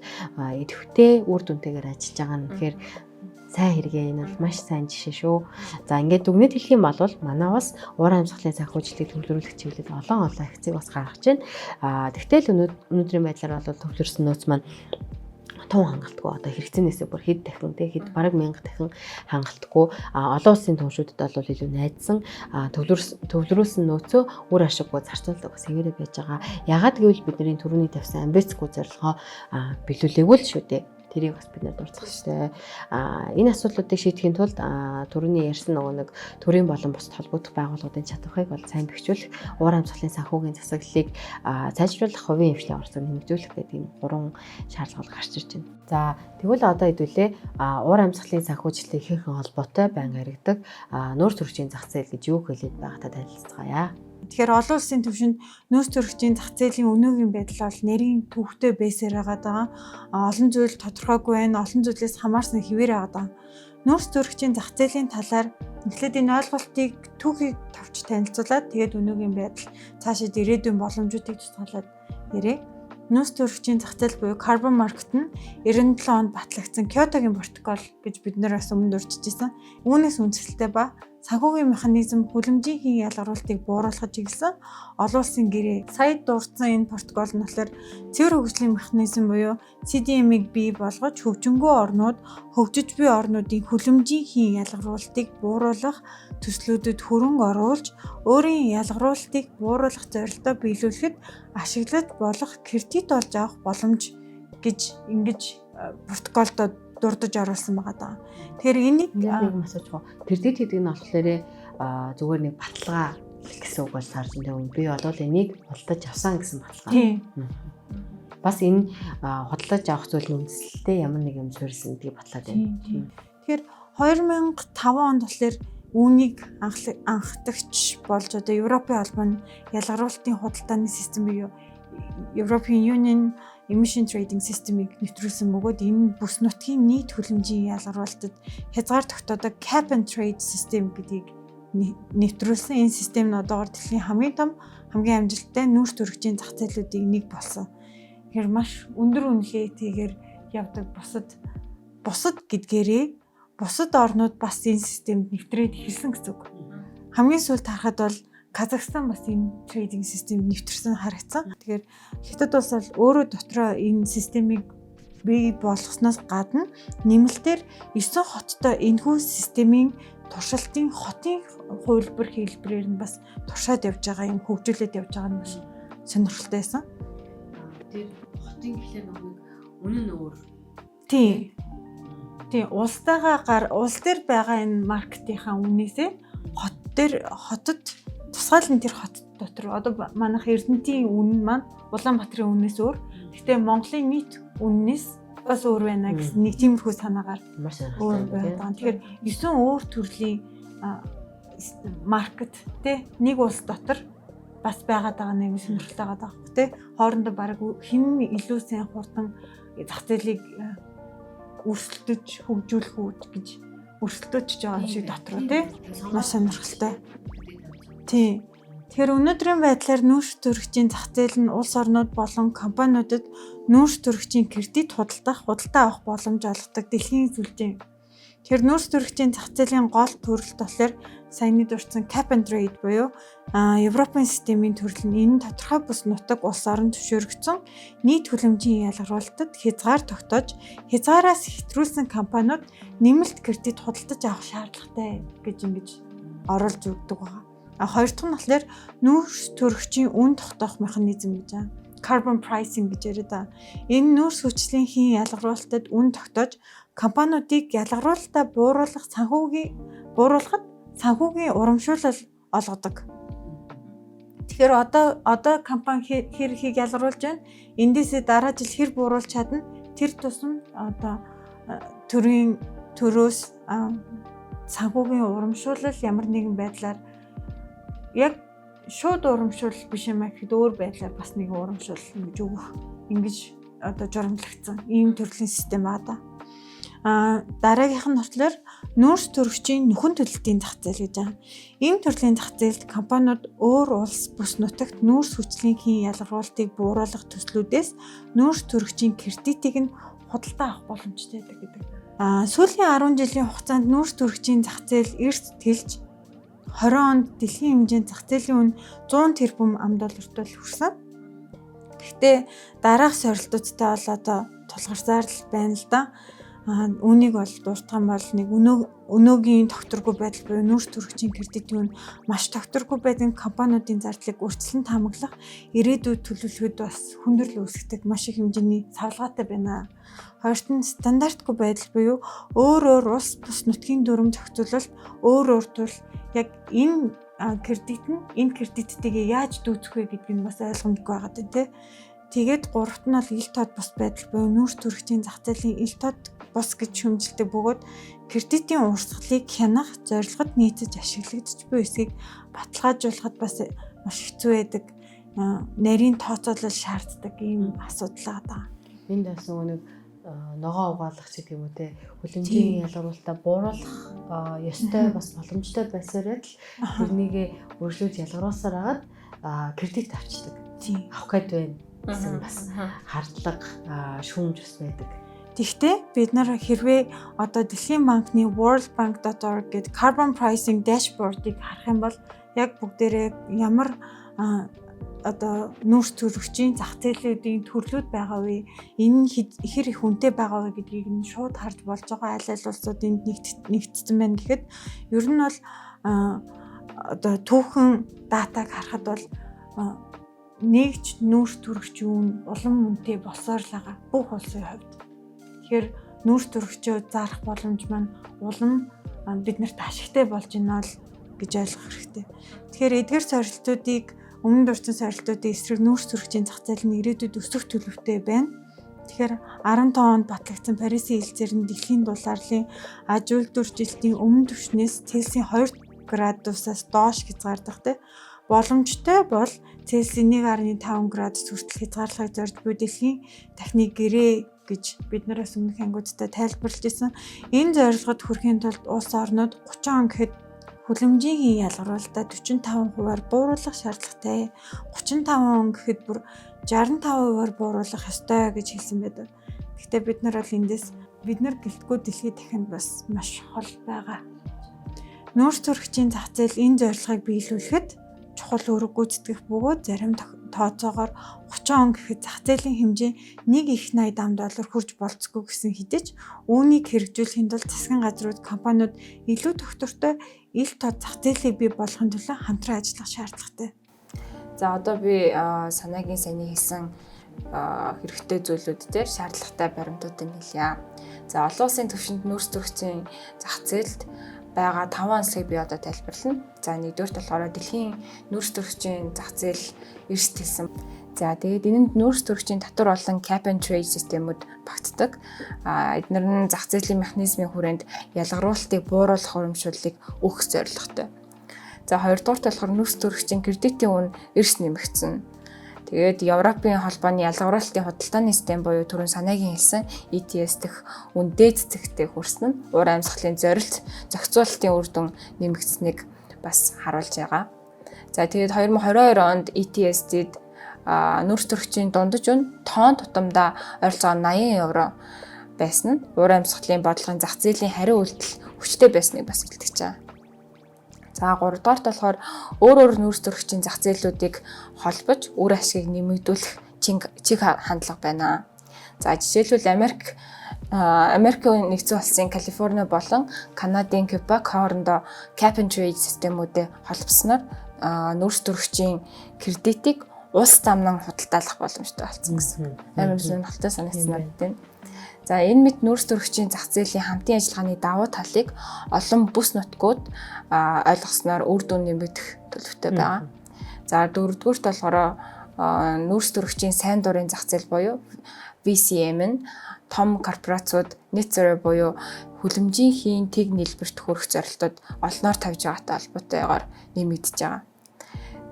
идэвхтэй үр дүнтэйгээр ажиллаж байгаа нь тэгэхээр сайн хэрэгээ, энэ бол маш сайн жишээ шүү. За ингээд дүгнэлт хэлэх юм бол манай бас уур амьсгалын санхүүжилтийг төвлөрүүлэх чиглэлд олон акцийг бас гаргаж байна. Тэгтэл өнөөдрийн байдлаар бол төвлөрсөн нөөц маань тун хангалтгүй, одоо хэрэгцээнээсээ бүр хэд дахин хэд бараг 1000 дахин хангалтгүй. Олон улсын түншүүдэд бол илүү найдсан төвлөрүүлсэн нөөцөө үр ашиггүй зарцуулдаг бас хэвээрээ байж байгаа. Ягаад гэвэл бидний түрүүний тавьсан амбицгүй зорилгоо биелүүлээгүй л шүү дээ. Тэрийг бас бид нар дурдсах хэрэгтэй. Энэ асуудлуудыг шийдэхин тулд түрүүний ярьсан нөгөө нэг төрийн болон бусад холбогдох байгууллагуудын чадварыг бол сайн бэхжүүлэх, уур амьсгалын санхүүгийн засаглалыг сайжруулах, хувийн эвшлийн орцыг нэмэгдүүлэх гэдэг ийм 3 шаардлага гарч ирж байна. За тэгвэл одоо хэдүүлээ уур амьсгалын санхүүжилтийн ихэнхэн холбоотой байнга яригдаг нөөц төрөгчийн зах зээл гэж юу хэлээд байгаатай танилцгаая. Тэгэхээр олон улсын түвшинд нөөц төрөгчийн зах зээлийн өнөөгийн байдал бол нэрийн төвхтэй байсаар байгаа. Олон зүйл тодорхойгүй байна. Олон зүйлээс хамаарсан хэвээр байгаа. Нөөц төрөгчийн зах зээлийн талаар эхлээд энэ ойлголтыг түүхийг товч танилцуулаад тэгээд өнөөгийн байдал цаашид ирээдүйн боломжуудыг тусгаалаад ярэ. Нөөц төрөгчийн зах зээл буюу carbon market нь 97 онд батлагдсан Кёотогийн протокол гэж бид нэр бас өмнө дурдчихсан. Үүнээс үндэслэлтэй ба санхүүгийн механизм хүлэмжийн ялгаруулалтыг бууруулахад чиглэсэн олон улсын гэрээ. Сая дурдсан энэ протокол нь болохоор цэвэр хөгжлийн механизм буюу CDM-ийг бий болгож хөгжингөө орнууд, хөгжиж буй орнуудын хүлэмжийн ялгаруулалтыг бууруулах төслүүдэд хөрөнгө оруулж, өөрийн ялгаруулалтыг бууруулах зорилтоо биелүүлэхэд ашиглаж болох кредит олж авах боломж гэж ингэж протоколдод дурдж оруулсан байгаа даа. Тэгэхээр энийг нэг асууж байгаа. Кредит гэдэг нь болохоор зүгээр нэг баталгаа гэсэн үг бол сарж байгаа. Би бол энийг худалдаж авсан гэсэн баталгаа. Бас энэ худалдаж авах зүйлийн үндэслэлтэй ямар нэг юм суурьсан гэдгийг батлаад байна. Тэгэхээр 2005 онд болохоор үүнийг анхдагч болж одоо Европын албан ялгаруулалтын худалдааны систем буюу European Union Emission Trading System-ийг нэвтрүүлсэн бөгөөд энэ бүс нутгийн нийт хүлэмжийн ялгаруулалтад хязгаар тогтоодог Cap and Trade System гэдгийг нэвтрүүлсэн. Энэ систем нь одоогоор дэлхийн хамгийн том, хамгийн амжилттай нөөц төрөгчийн зах зээлүүдийн нэг болсон. Тэгэхээр маш өндөр үнэлгээтэйгээр явдаг бусад гэдгээрээ бусад орнууд бас энэ системд нэвтрээд эхэлсэн гэсэн үг. Хамгийн сүүлд харахад бол Казахстан бас энэ трейдинг системд нэвтэрсэн харагдсан. Тэгэхээр Хятад улс бол өөрөө дотроо энэ системийг бий болгосноос гадна нэмэлтээр 9 хоттой энэхүү системийн туршилтын хотын хувилбар хэлбэрээр нь бас туршаад явж байгаа юм, хөгжүүлээд явж байгаа нь бас сонирхолтой байсан. Тэр хотын гэхлээр нэг үнэн нь өөр. Тийм. Улс дээр байгаа энэ маркетийнхаа үнээсээ хотод тусгаал нь тэр хот дотор одоо манайх Эрдэнэтийн үнэ маань Улаанбаатарын үнээс өөр. Гэхдээ Монголын нийт үнээс бас өөр байна гэсэн нэг тиймэрхүү санаагаар өөр байна. Тэгэхээр 9 өөр төрлийн маркет те нэг улс дотор бас байгаад байгаа нэг сонирхолтой байгаа байхгүй те. Хоорондоо баг хэн илүү сайн хурдан зах зээлийг өрсөлдөж хөгжүүлэх үү гэж өрсөлдөж байгаа юм шиг дотор те. Маш сонирхолтой. Тийм. Тэгэхээр өнөөдрийн байдлаар нөөц төрөгчийн зах зээл нь улс орнууд болон компаниудад нөөц төрөгчийн кредит худалдаа авах боломж олгодог дэлхийн сүлжээ. Тэгэхээр нөөц төрөгчийн зах зээлийн гол төрөлт болохоор саяны дурдсан Cap and Trade буюу Европын системийн төрөл нь энэ тодорхой бус нутаг улс орон зөвшөөрөгдсөн нийт хүлэмжийн ялгаруулалтад хязгаар тогтоож хязгаараас хэтрүүлсэн компаниуд нэмэлт кредит худалдаж авах шаардлагатай гэж ингэж оруулж өгдөг байгаа. Хоёр дахь нь болохоор нүүрс төрөгчийн үн тогтоох механизм гэж байна. Carbon pricing гэж яриад байгаа. Энэ нүүрс хүчлийн хийн ялгаруулалтад үн тогтоож компаниудыг ялгаруулалтаа бууруулахад санхүүгийн урамшуулал олгодог. Тэгэхээр одоо компани хэрийг ялгаруулж байна. Эндээсээ дараа жил хэр бууруулж чадна. Тэр тусам одоо төрөөс санхүүгийн урамшуулал ямар нэгэн байдлаар яг шууд урамшуулал биш юм гэхэд өөр байдлаар бас нэг урамшуулал гэж өгөх ингэж одоо журамлагдсан ийм төрлийн систем аа. Дараагийнх нь болохоор нүүрс төрөгчийн нөхөн төлөлтийн зах зээл гэж байна. Ийм төрлийн зах зээлд компаниуд өөр улс бүс нутагт нүүрс хүчлийн хийн ялгаруулалтыг бууруулах төслүүдээс нүүрс төрөгчийн кредитийг нь худалдаа авах боломжтой байдаг. Сүүлийн 10 жилийн хугацаанд нүүрс төрөгчийн зах зээл эрс тэлж 20 онд дэлхийн хэмжээнд зах зээлийн үн 100 тэрбум $. Хүрсэн. Гэхдээ дараах сорилтуудтай бол одоо тулгарсаар л байна л да. Үүнийг бол дуртах юм бол нэг өнөөгийн тогтворгүй байдал буюу нүүрс төрөгчийн кредитийн үн маш тогтворгүй байдаг компаниудын зардлыг үргэлжлэн таамаглах ирээдүйд төлөвлөхөд бас хүндрэл үүсгдэг маш их хэмжээний савлгаатай байна. Хоёрт нь стандартгүй байдал буюу өөр улс бус нутгийн дүрм зохицуулалт өөр тул яг энэ кредиттэйгээ яаж дүүцэх вэ гэдг нь бас ойлгомжтой байгаад байна тий. Тэгээд гуравт нь бол ил тод бус байдал буюу нүүрс төрөгчийн зах зээлийн ил тод бус гэж шүүмжилдэг бөгөөд кредитийн урсгалыг хянах зорилгод нийцэж ашиглагдчих буй эсэхийг баталгаажуулахад бас маш хэцүү байдаг. Нарийн тооцоолол шаарддаг ийм асуудал байгаа. Энд бас нэг ногоо угаалгах гэдэг юм уу те хүлэмжийн ялгаруулалтаа бууруулах ёстой бас боломжтой байсаар л тэрнийг өөрчлөж ялгаруулсаар агаад кредит авчдаг. Авах гээд байна гэсэн бас хардлага шүүмж бас байдаг. Тэгвэл бид нар хэрвээ одоо Дэлхийн банкны worldbank.org гэдэг carbon pricing dashboard-ыг харах юм бол яг бүгдээрээ ямар одоо нүүрс төрөгчийн зах зээлүүдийн төрлүүд байгаа вэ? Энэ хэр их үнэтэй байгаа вэ гэдгийг нь шууд харж болж байгаа аль улсууд энд нэгдсэн байна гэхэд ер нь бол одоо түүхэн датаг харахад бол нэгж нүүрс төрөгчийн улам үнэтэй болсоор л байгаа бүх улсын хувьд. Тэгэхээр нүүрс төрөгчөө зарах боломж маань улам биднэрт ашигтай болж байна л гэж ойлгох хэрэгтэй. Тэгэхээр эдгээр сорилтуудыг өмнө дурдсан сорилтуудын эсрэг нүүрс төрөгчийн зах зээл нь ирээдүйд өсөх төлөвтэй байна. Тэгэхээр 15 онд батлагдсан Парисын хэлцээр нь дэлхийн дулаарлын аж үйлдвэржилтийн өмнө түвшнээс Цельсийн 2 градусаас доош хязгаардах те боломжтой бол Цельсийн 1.5 градус хүртэл хязгаарлахыг зорж буй дэлхийн техник гэрээ гэж бид нараас өмнөх ангиудтай тайлбарлаж ирсэн. Энэ зорилгод хүрэхийн тулд улс орнууд 30 он гэхэд хүлэмжийн ялгаруулалтаа 45%-аар бууруулах шаардлагатай. 35 он гэхэд бүр 65%-аар бууруулах ёстой гэж хэлсэн байдаг. Гэхдээ бид нар бол эндээс бид нар гэлтгүй дэлхийд дахинд бас маш хол байгаа. Нүүрс төрөгчийн зах зээл энэ зорилгыг биелүүлэхэд чухал үүрэг гүйцэтгэх бөгөөд зарим тооцоогоор 30 он гэхэд зах зээлийн хэмжээ $1.80 хүрч болцгүй гэсэн хэдиж үүнийг хэрэгжүүлэхийн тулд засгийн газрууд компаниуд илүү тогтвортой ил тод зах зээлийг бий болгохын төлөө хамтран ажиллах шаардлагатай. За одоо би санаагийн саяны хэлсэн хэрэгтэй зүйлүүд дээр шаардлагатай баримтуудыг хэлье. За олон улсын түвшинд нүүрс төрөгчийн зах зээлд байгаа 5 онцлогийг би одоо тайлбарлана. За нэгдүгээрт болохоор дэлхийн нүүрс төрөгчийн зах зээл эрс тэлсэн. За тэгээд энэнд нүүрс төрөгчийн татвар болон cap and trade системүүд багтдаг. Эдгээр нь зах зээлийн механизмын хүрээнд ялгаруулалтыг бууруулах урамшууллыг өгөх зорилготой. За хоёрдугаарт болохоор нүүрс төрөгчийн кредитийн үн эрс нэмэгдсэн. Тэгээд Европын холбооны ялгаруулалтын худалдааны систем буюу түрүүн санаагийн хэлсэн ETS дэх үндээд цэгтэй хүрсэн нь уур амьсгалын зорилт зохицуулалтын үр дүн нэмэгдсэнийг бас харуулж байгаа. За тэгээд 2022 онд ETS-д нүүрс төрөгчийн дундаж үн тонн тутамдаа ойролцоогоор €80 байсан нь уур амьсгалын бодлогын зах зээлийн хариу үйлдэл хүчтэй байсныг бас илтгэж байгаа. За 3 дугаарт болохоор өөр нүүрс төрөгчийн зах зээлүүдийг холбож үр ашгийг нэмэгдүүлэх чиг хандлага байна. За жишээлбэл Америк Америкийн нэгдсэн улсын Калифорни болон Канадын Кебек хоорондоо cap and trade системүүдэд холбосноор нүүрс төрөгчийн кредитийг улс замнан худалдаалах боломжтой болсон гэсэн. Амар сонирхолтой санагдсан надад тийм. За энэ мэт нүүрс төрөгчийн зах зээлийн хамтын ажиллагааны давуу талыг олон бүс нутгууд ойлгосноор үр дүн нэмэгдэх төлөвтэй байгаа. За дөрөвдүгüүрт болохоор нүүрс төрөгчийн сайн дурын зах зээл буюу VCM нь том корпорациуд net zero буюу хүлэмжийн тэг нийлбэрт хүрэх зорилтууд олноор тавьж байгаатай холбоотойгоор нэмэгдэж байгаа.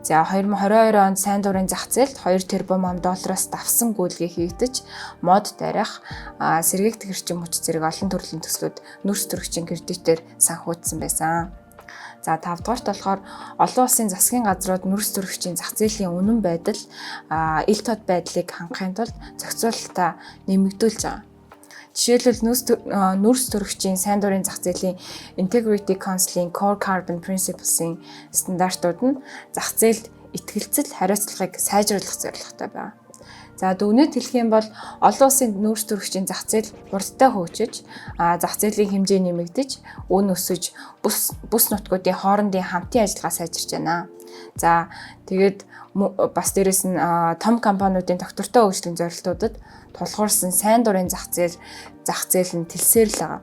За 2022 онд сайн дурын зах зээлд 2 тэрбум $аас давсан гүйлгээ хийгдэж мод тарих, сэргээгдэх эрчим хүч зэрэг олон төрлийн төслүүд нүүрс төрөгчийн кредитээр санхүүжсэн байсан. За 5 дугаарт болохоор олон улсын засгийн газрууд нүүрс төрөгчийн зах зээлийн үнэн байдал, ил тод байдлыг хангахын тулд зохицуулалтаа нэмэгдүүлж байгаа. Жишээлбэл нүүрс төрөгчийн сайн дурын зах зээлийн Integrity Council-ийн Core Carbon Principles-ийн стандартууд нь зах зээлд итгэлцэл хариуцлагыг сайжруулах зорилготой байна. За дүгнэлт хэлэх юм бол олон улсын нүүрс төрөгчийн зах зээл хурдтай хөгжиж, зах зээлийн хэмжээ нэмэгдэж, үн өсөж, бүс нутгуудын хоорондын хамтын ажиллагаа сайжирч байна. За тэгээд бас дээрэс нь том компаниудын доктортой хөгжлийн зорилтуудад тулгуурсан сайн дурын зах зээл нь тэлсээр л байгаа.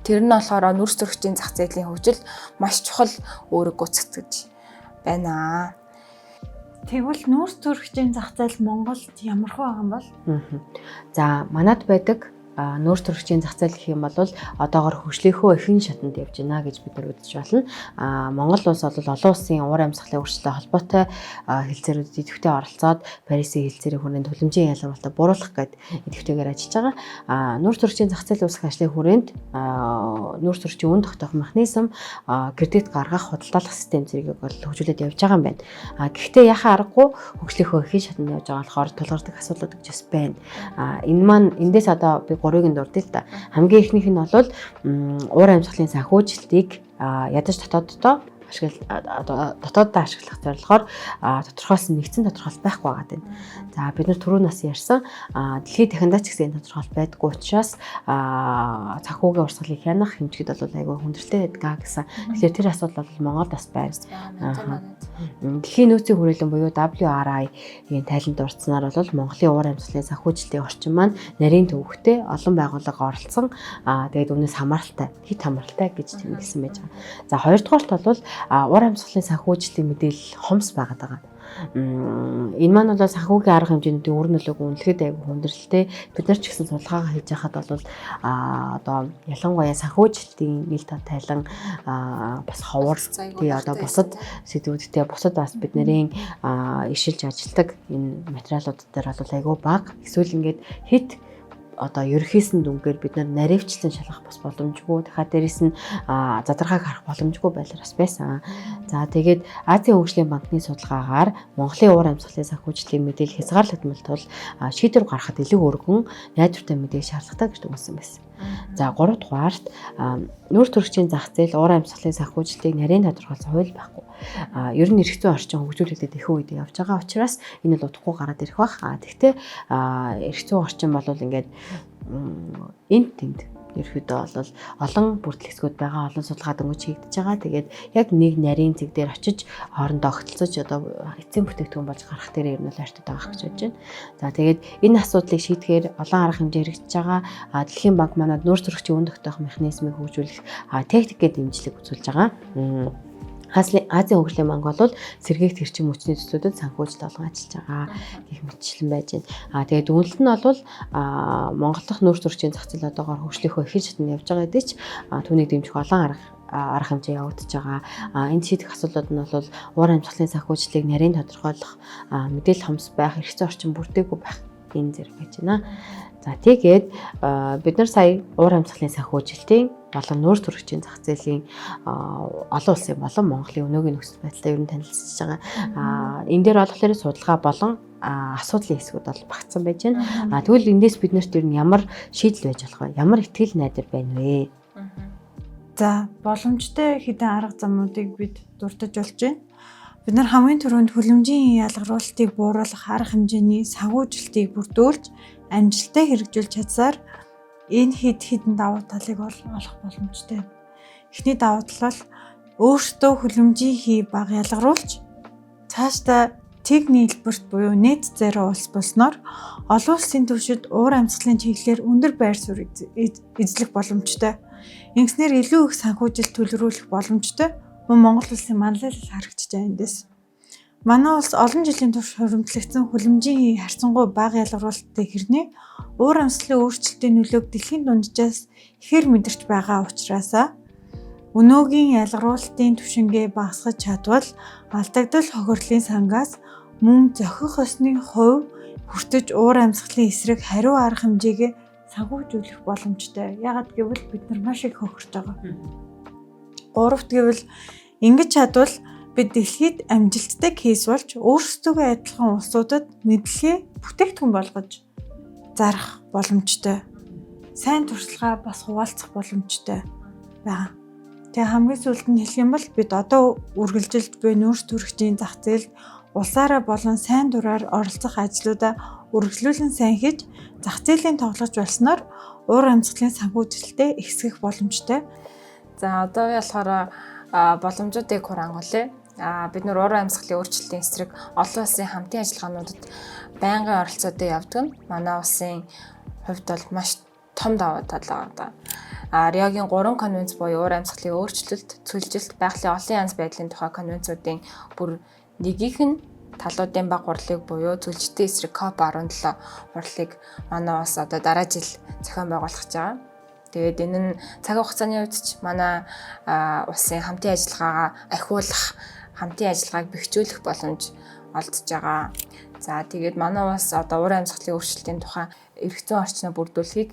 Тэр нь болохоор нүүрс төрөгчийн зах зээлийн хөгжил маш чухал үүрэг гүйцэтгэж байна. Тэгвэл нүүрс төрөгчийн зах зээл Монголд ямар хөө байгаа юм бол? За манад байдаг нүүрс төрөгчийн зах зээл гэх юм бол одоогоор хөгжлийнхөө ихэнх шатанд явж байна гэж бид нар үзэж байна. Монгол улс бол олон улсын уур амьсгалын өөрчлөлтөд холбоотой хэлцээрүүдэд идэвхтэй оролцоод Парисын хэлцээрийн хүрээнд хүлэмжийн ялгарлалтаа бууруулах гэдэг идэвхтэйгээр ажиллаж байгаа. Нүүрс төрөгчийн зах зээл үүсгэх ажлын хүрээнд нүүрс төрөгчийн үн тогтоох механизм, кредит гаргах, худалдаалах систем зэргийг бол хөгжүүлээд явж байгаа юм байна. Гэхдээ яхаа аргагүй хөгжлийнхөө ихэнх шатанд явж байгаа болохоор тулгардаг асуудлууд гэж бас байна. Энэ маань эндээс одоо би гурыг дурдъя л да. Хамгийн ихнийх нь бол уур амьсгалын санхүүжилтийг ядаж дотооддоо ашиглах зорилгоор тодорхойлсон нэгэн тодорхойлт байхгүй байгаа юм. За бид нар түрүү нас ярьсан дэлхийн технологи ч гэсэн тодорхойлт байдаггүй учраас санхүүгийн урсгалыг хянах хэмжээд бол айгүй хүндрэлтэй байдаг гэсэн. Тэгэхээр тэр асуудал бол Монголд бас байна. Дэлхийн нөөцийн хүрээлэн буюу WRI-ийн тайланд дурдсанаар бол Монголын уур амьсгалын санхүүжилтийн орчин маань нарийн төвөгтэй олон байгууллага оролцсон. Тэгээд үүнээс хамааралтай, хит хамааралтай гэж тэмдэглэсэн байж байгаа. За хоёрдугаарт бол уур амьсгалын санхүүжилтийн мэдээлэл хомс байгаад байгаа. Энэ маань бол санхүүгийн арга хэмжээний үр нөлөөг үнэлэхэд айгүй хүндрэлтэй. Бид нар ч гэсэн судалгаа хийж байхад бол одоо ялангуяа санхүүжилтийн ил тод тайлан бас ховор тий одоо бусад сэдвүүдтэй бусад бас бидний ишилж ажилдаг энэ материалууд дээр бол айгүй бага. Эсвэл ингээд хит одоо ерөнхийсэн дүнгээр бид нар наривчлан шалгах бас боломжгүй. Дахиад дээрэс нь задаргааг харах боломжгүй байлаар бас байсан. За тэгээд Азийн хөгжлийн банкны судалгаагаар Монголын уур амьсгалын санхүүжилтийн мэдээлэл хязгаарлагдмал тул шийдвэр гаргахад илүү өргөн найдвартай мэдээлэл шаардлагатай гэж дүгнсэн байсан. За 3 дугаарт нүүрс төрөгчийн зах зээл уур амьсгалын санхүүжилтийг нарийн тодорхойлсон хууль байхгүй. Ер нь эрх зүйн орчин хөгжүүлэгдээд их үед явж байгаа учраас энэ л удахгүй гараад ирэх бах. Тэгвэл эрх зүйн орчин бол ингээд энд тэнд ерөөдөө бол олон бүртгэгчид байгаа, олон судалгаа дөнгөж хийгдэж байгаа. Тэгээд яг нэг нарийн зэг дээр очиж хоорондоо огтлцож одоо эцсийн бүтээгдэхүүн болж гарах дээр ер нь л ойртод байгаа гэж бодож байна. За тэгээд энэ асуудлыг шийдэхээр олон арга хэмжээ хэрэгжиж байгаа. Дэлхийн банк манад нүүрс төрөгчийн үн тогтоох механизмыг хөгжүүлэх техникийн дэмжлэг үзүүлж байгаа. Азийн хөгжлийн банк бол сэргээгт эрчим хүчний төслүүдэд санхүүжилт олгон ажиллаж байгаа гэх мэтчлэн байж байна. Тэгээд үнэлт нь бол Монгол дахь нүүрс төрөгчийн зах зээл одоогоор хөгжлийнхөө ихэнх шатнд явж байгаа гэдэг ч түүнийг дэмжих олон арга хэмжээ явагдаж байгаа. Энд шийдэх асуудлууд нь бол уур амьсгалын санхүүжилтийг нарийн тодорхойлох, мэдээлэл хомс байх, эрх зүйн орчин бүрдээгүй байх энэ зэрэг байж байна. За тэгээд бид нар сая уур амьсгалын санхүүжилтийн болон нүүрс төрөгчийн зах зээлийн олон улсын болон Монголын өнөөгийн нөхцөл байдлаа ер нь танилцуулж байгаа. Энэ дээр болохоор судалгаа болон асуудлын хэсгүүд бол багтсан байж байна. Тэгвэл эндээс бид нарт ер нь ямар шийдэл байж болох вэ? Ямар ихтгэл найдар байна вэ? За боломжтой хэдэн арга замуудыг бид дурдж болж байна. Бид нар хамгийн түрүүнд хүлэмжийн ялгаруулалтыг бууруулах арга хэмжээний санхүүжилтийг бүрдүүлж амжилттай хэрэгжүүлж чадсаар энэ хэдэн давуу талыг олох боломжтой. Эхний давуу тал бол өөртөө хүлэмжийн хий баг ялгаруулж цаашдаа тэг нийлбэрт буюу net zero улс болсноор олон улсын түвшинд уур амьсгалын чиглэлээр өндөр байр суурь эзлэх боломжтой. Ингэснээр илүү их санхүүжилт төлрүүлэх боломжтой. Мөн Монгол улсын манлайлал харагдаж байна эндээс. Манай улс олон жилийн турш хуримтлагдсан хүлэмжийн хий харьцангуй бага ялгаруулалттай хэрнээ уур амьсгалын өөрчлөлтийн нөлөөг дэлхийн дунджаас ихээр мэдэрч байгаа учраас өнөөгийн ялгаруулалтын түвшингээ багасгах чадвал алдагдал хохирлын сангаас мөн зохих осны хувь хүртэж уур амьсгалын эсрэг хариу арга хэмжээгээ санхүүжүүлэх боломжтой. Яагад гэвэл бид нар маш их хохирч байгаа. Гуравт гэвэл ингэж чадвал бид дэлхийд амжилттай кейс болж өөрсдөө адилхан улсуудад мэдлэгээ бүтээгдэхүүн болгож зарах боломжтой. Сайн туршлагаа бас хуваалцах боломжтой байна. Тэгээ хамгийн сүүлд нь хэлэх юм бол бид одоо үргэлжилж буй нүүрс төрөгчийн зах зээлд улсаараа болон сайн дураар оролцох ажлуудаа үргэлжлүүлэн сайн хийж зах зээлийн тоглож болсноор уур амьсгалын санхүүжилтээ ихсгэх боломжтой. За одоо болохоор боломжуудыг хурангуулъя. Бид нар уур амьсгалын өөрчлөлтийн эсрэг олон улсын хамтын ажиллагаануудад байнгын оролцоотой явдаг нь манай улсын хувьд бол маш том давуу тал байгаа. Риогийн 3 конвенц буюу уур амьсгалын өөрчлөлт, цөлжилт, байгалийн олон янз байдлын тухай конвенцуудын бүр нэгийнх нь талуудын баг хурлыг буюу цөлжилтийн эсрэг COP17 хурлыг манай улс одоо дараа жил зохион байгуулах гэж байгаа. Тэгээд энэ нь цаг хугацааны хувьд ч манай улсын хамтын ажиллагаагаа ахиулах, хамтын ажиллагааг бэхжүүлэх боломж олдож байгаа. За тэгээд манай улс одоо уур амьсгалын өөрчлөлтийн тухай эрх зүйн орчноо бүрдүүлэхийг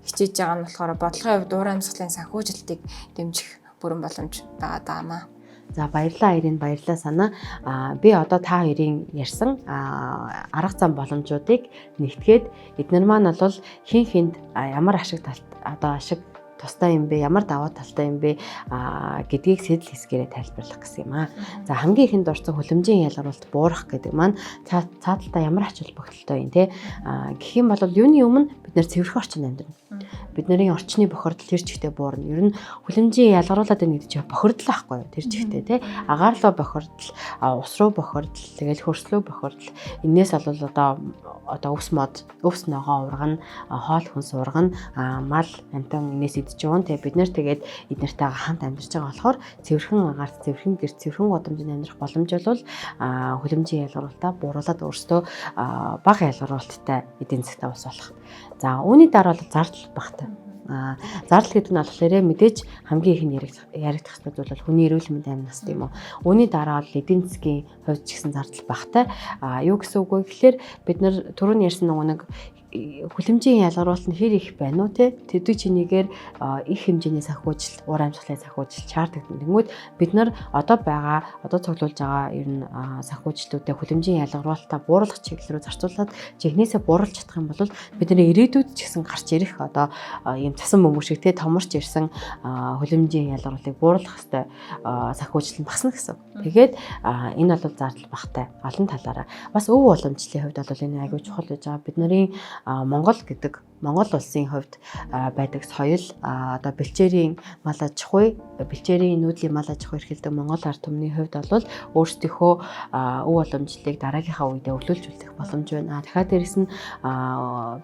хичээж байгаа нь болохоор бодлогын хувьд уур амьсгалын санхүүжилтийг дэмжих бүрэн боломж байгаа даамаа. За баярлалаа Ирэн, баярлалаа Санаа. Би одоо та хоёрын ярьсан арга зам боломжуудыг нэгтгээд эдгээр маань бол хин хинд ямар ашиг тустай юм бэ, ямар давуу талтай юм бэ гэдгийг сэтэл хэсгээрээ тайлбарлах гэсэн юм аа. За хамгийн ихэнд орсон хүлэмжийн ялгаруулалт буурах гэдэг маань цааталтаа ямар ач холбогдолтой юм те. Гэх юм бол юуны өмнө бид нэр цэвэрхэн орчинд амьдрна. Бидний орчны бохирдол тэр чигтээ буурна. Ер нь хүлэмжийн ялгаруулаад байна гэдэг чинь бохирдол байхгүй юу? Тэр чигтээ те. Агаарлуу бохирдол, ус руу бохирдол, тэгэл хөрслөө бохирдол. Энээс бол одоо өвс ногоо ургана, хоол хүнс ургана, мал амтан энээс идэж байгаа. Тэгээ бид нэр тэгээд эднэртэйгээ хамт амьдарч байгаа болохоор цэвэрхэн агаарт, цэвэрхэн гэр, цэвэрхэн гудамжинд амьдрах боломж бол хүлэмжийн ялгаруулалтаа бууруулаад өөрсдөө бага ялгаруулалттай эдийн засгтай улс болох. За үүний дараа бол зардал багтай. Зардал гэдэг нь болохоор мэдээж хамгийн их нь яригдах хэвээр зүйл бол хүний эрүүл мэндийн амнаас тийм үү. Үүний дараа бол эдийн засгийн хувьд ч гэсэн зардал багтай. Юу гэсэн үг вэ гэхээр бид нар түрүүн ярьсан нэг хүлэмжийн ялгаруулалт нь хэр их байна уу те тэдний чинийгээр их хэмжээний санхүүжилт, уур амьсгалын санхүүжилт шаарддаг. Тэнгүүд бид нар одоо цуглуулж байгаа ер нь санхүүжилтүүдээ хүлэмжийн ялгаруулалтаа бууруулах чиглэл рүү зарцуулаад жигнэсээ бууруулж чадах юм бол бидний ирээдүйд ч гэсэн гарч ирэх одоо ийм цасан бөмбөг шиг те томорч ирсэн хүлэмжийн ялгаруулалтыг бууруулах хэвээр санхүүжилт нь багасна гэсэн. Тэгээд энэ бол зардал багтай олон талаараа. Бас өв уламжлалын хувьд бол энэ аягүй чухал гэж байгаа. Бидний Монгол улсын хувьд байдаг соёл одоо бэлчээрийн мал аж ахуй, бэлчээрийн нүүдлийн мал аж ахуй эрхэлдэг Монгол ард түмний хувьд бол өөрсдийнхөө өв уламжлалыг дараагийнхаа үедээ өвлүүлжүүлэх боломж байна. Дахиад дээрэс нь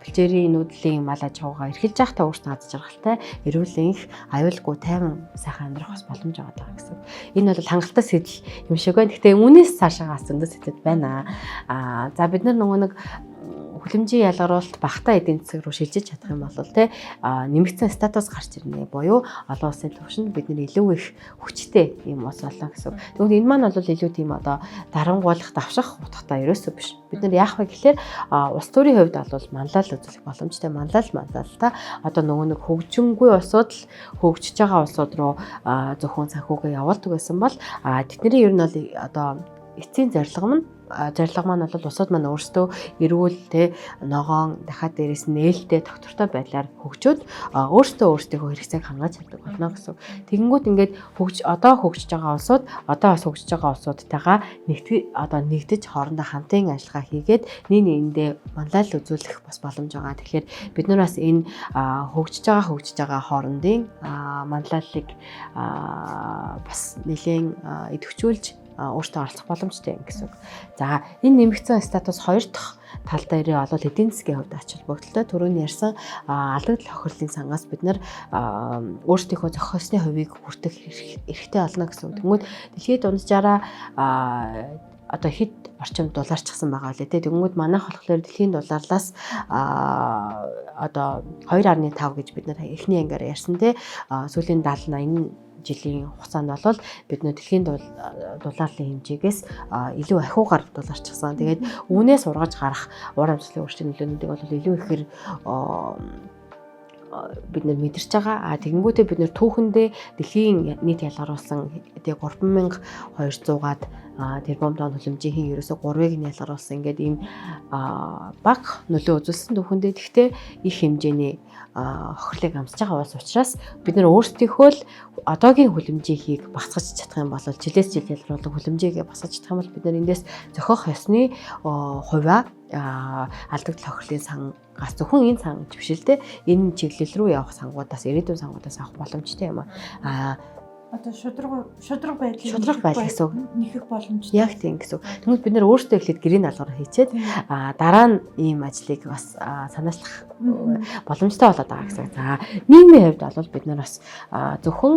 бэлчээрийн нүүдлийн мал аж ахуйгаа эрхэлж байхдаа өөрсдөө аз жаргалтай, эрүүл энх, аюулгүй тайван сайхан амьдрах бас боломж байгаа гэсэн. Энэ бол хангалттай сэтэл юм шиг байна. Гэхдээ үүнээс цаашаа зөндөө сэтэл байна. За бид нар нэг хүлэмжийн ялгаруулалт багтаа эдийн засаг руу шилжиж чадах юм бол те нэмэгдсэн статус гарч ирнэ буюу олон улсын түвшинд бид нэр илүү их хүчтэй юм ус болоо гэсэн. Тэгвэл энэ маань бол илүү тийм одоо дарангуулах, давших утгатай ерөөсөө биш. Бид нар яах вэ гэхээр улс төрийн хувьд бол манлайл үзүүлэх боломжтой манлайлалтаа одоо нэг хөгжингүй улсууд л хөгжиж байгаа улсууд руу зөвхөн санхүүгээ явуулдаг байсан бол тэдний ер нь бол одоо эцсийн зорилго нь зорилго маань бол улсууд маань өөрсдөө эрүүл ногоон дахиад дээрээс нээлттэй доктортой байдлаар хөгжөөд өөрсдөө өөрсдийнхөө хэрэгцээг хангаж чаддаг болно гэсэн. Тэгэнгүүт ингээд одоо хөгжиж байгаа улсууд одоо бас хөгжиж байгаа улсуудтайгаа нэгдэж хоорондоо хамтын ажиллагаа хийгээд нэгэндээ манлайл үзүүлэх бас боломж байгаа. Тэгэхээр бид нар бас энэ хөгжиж байгаа хоорондын манлайллыг бас нэлээд идэвхжүүлж өөртөө оролцох боломжтой юм гэсэн. За энэ нэмэгдсэн статус хоёр дахь тал дээр бол эдийн засгийн хувьд ач холбогдолтой. Түрүүний ярьсан алдагдал хохирлын сангаас бид нар өөрсдийнхөө зохиосны хувийг хүртэх эрхтэй болно гэсэн. Тэгмүүд дэлхийд дунджаараа одоо хэд орчим дулаарчсан байгаа лээ. Тэгмүүд манайх болохоор дэлхийн дулаарлаас одоо 2.5 гэж бид нар эхний ангиар ярьсан сүүлийн 70-80 жилийн хугацаанд бол бид нөө дэлхийн дулааллын хэмжээгээс илүү ахиугаар дулаарчихсан. Тэгээд үүнээс ургаж гарах уур амьсгалын өөрчлөлтийн нөлөөнүүдийг бол илүү ихээр бид нар мэдэрч байгаа. Тэгэнгүүтээ бид нар түүхэндээ дэлхийн нийт ялгаруулсан 3200-аад тэрбум тонн хүлэмжийн ерөөсө 3-ыг нь ялгаруулсан. Ингээд ийм бага нөлөө үзүүлсэн түүхэндээ. Гэхдээ их хэмжээний хохирлыг амсаж байгаа улс учраас бид нар өөрсдийнхөө л одоогийн хүлэмжийг багасгаж чадах юм бол жилээс жил ялгаруулсан хүлэмжийг багасгаж чадах юм бол бид нар эндээс зохиох ёсны хувиа алдагдал хохирлын сангаас зөвхөн энэ сан биш л энэ чиглэл рүү явах сангуудаас ирээдүйн сангуудаас авах боломжтой юм одоо шудраг байдал гэсэн үг нэхэх боломжтой. Яг тийм гэсэн үг. Тэгмээд бид нэр өөрсдөө эхлээд гэрийн даалгавар хийчихэд дараа нь ийм ажлыг бас санаачлах боломжтой болоод байгаа гэсэн. За нийгмийн хувьд бол бид нар бас зөвхөн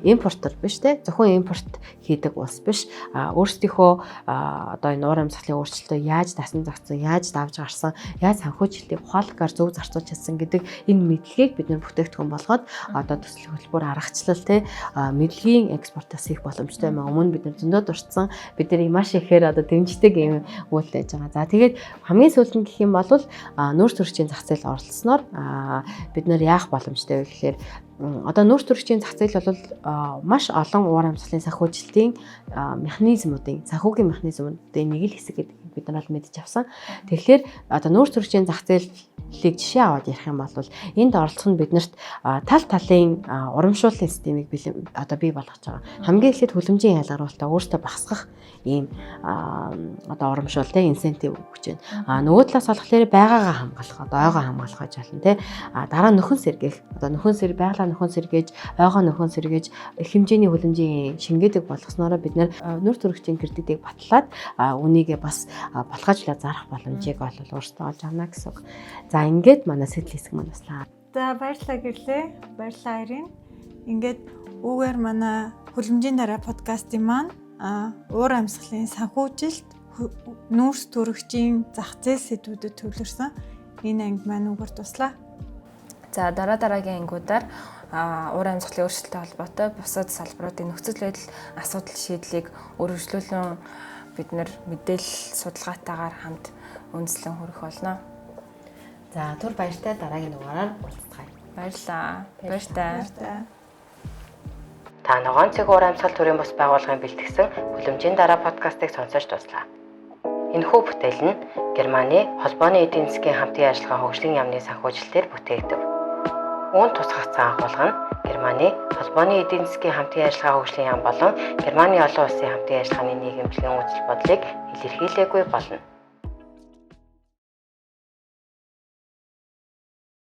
импортер биш зөвхөн импорт хийдэг улс биш. Өөрсдийнхөө одоо энэ уур амьсгалын өөрчлөлтөө яаж дасан зохицсон, яаж давж гарсан, яаж санхүүжилтийг ухаалгаар зөв зарцуулж чадсан гэдэг энэ мэдлэгийг бид нар бүтээгдэхүүн болгоод одоо төсөл хөтөлбөр аргачлал мэдлэгийн экспортоос их боломжтой юм. Өмнө бид нар зөндөө дурдсан. Бид нар маш ихээр одоо дэмждэг юм үйл байж байгаа. За тэгээд хамгийн сүүлд нь гэх юм бол нүүрс төрөгчийн зах зээл оролцсноор бид нар яах боломжтой вэ гэхээр одоо нүүрс төрөгчийн зах зээл бол маш олон уур амьсгалын санхүүжилтийн механизмуудын санхүүгийн механизмуудын нэг л хэсэг гэдэг бид нар бол мэдж авсан. Тэгэхээр одоо нүүрс төрөгчийн зах зээлийг жишээ аваад ярих юм бол энд оролцох нь биднэрт тал талын урамшууллын системийг одоо бий болгож байгаа. Хамгийн эхлээд хүлэмжийн ялгаруулалтаа өөртөө багасгах ийм одоо урамшууллын инсентив өгч байна. Нөгөө талаас болохоор байгаагаа хамгаалах, одоо ойгоо хамгаалах гэж байна дараа нөхөн сэргээх, одоо нөхөн сэр байгалаа нөхөн сэргээж, ойгоо нөхөн сэргээж их хэмжээний хүлэмжийн шингээдэг болгосноор бид нүүрс төрөгчийн кредитийг батлаад үнийгээ бас баталгаажлаа зарах боломжийг бол өөртөө олж авна гэсэн үг. За ингээд манай сэтэл хэсэг маань баслаа. За баярлалаа гэрлээ. Баярлалаа Ирин. Ингээд үүгээр манай хүлэмжийн дараа подкастын маань уур амьсгалын санхүүжилт, нүүрс төрөгчийн зах зээл сэдвүүдэд төвлөрсөн энэ анги маань үгээр туслаа. За дараагийн ангиудаар уур амьсгалын өөрчлөлттэй холбоотой бусад салбаруудын нөхцөл байдал асуудал шийдлийг өргөжлүүлэн бид нэр мэдээлэл судалгаатайгаар хамт үндэслэн хүргэх болно. За түр баяртай дараагийн дугаараар уулзцгаая. Баярлалаа. Баяртай. Та ногоон цэг уур амьсгал төрийн бас байгууллагын бэлтгэсэн хүлэмжийн дараа подкастыг сонсож дуслаа. Энэхүү бүтээл нь Германы холбооны эдийн засгийн хамтын ажиллагаа хөгжлийн яамны санхүүжилтээр бүтээгдэв. Үүнд тусгах цаан агуулга нь Германы холбооны эдийн засгийн хамтын ажиллагаа хөгжлийн яам болон Германы олон улсын хамтын ажиллагааны нийгэмлэгийн үзэл бодлыг илэрхийлээгүй болно.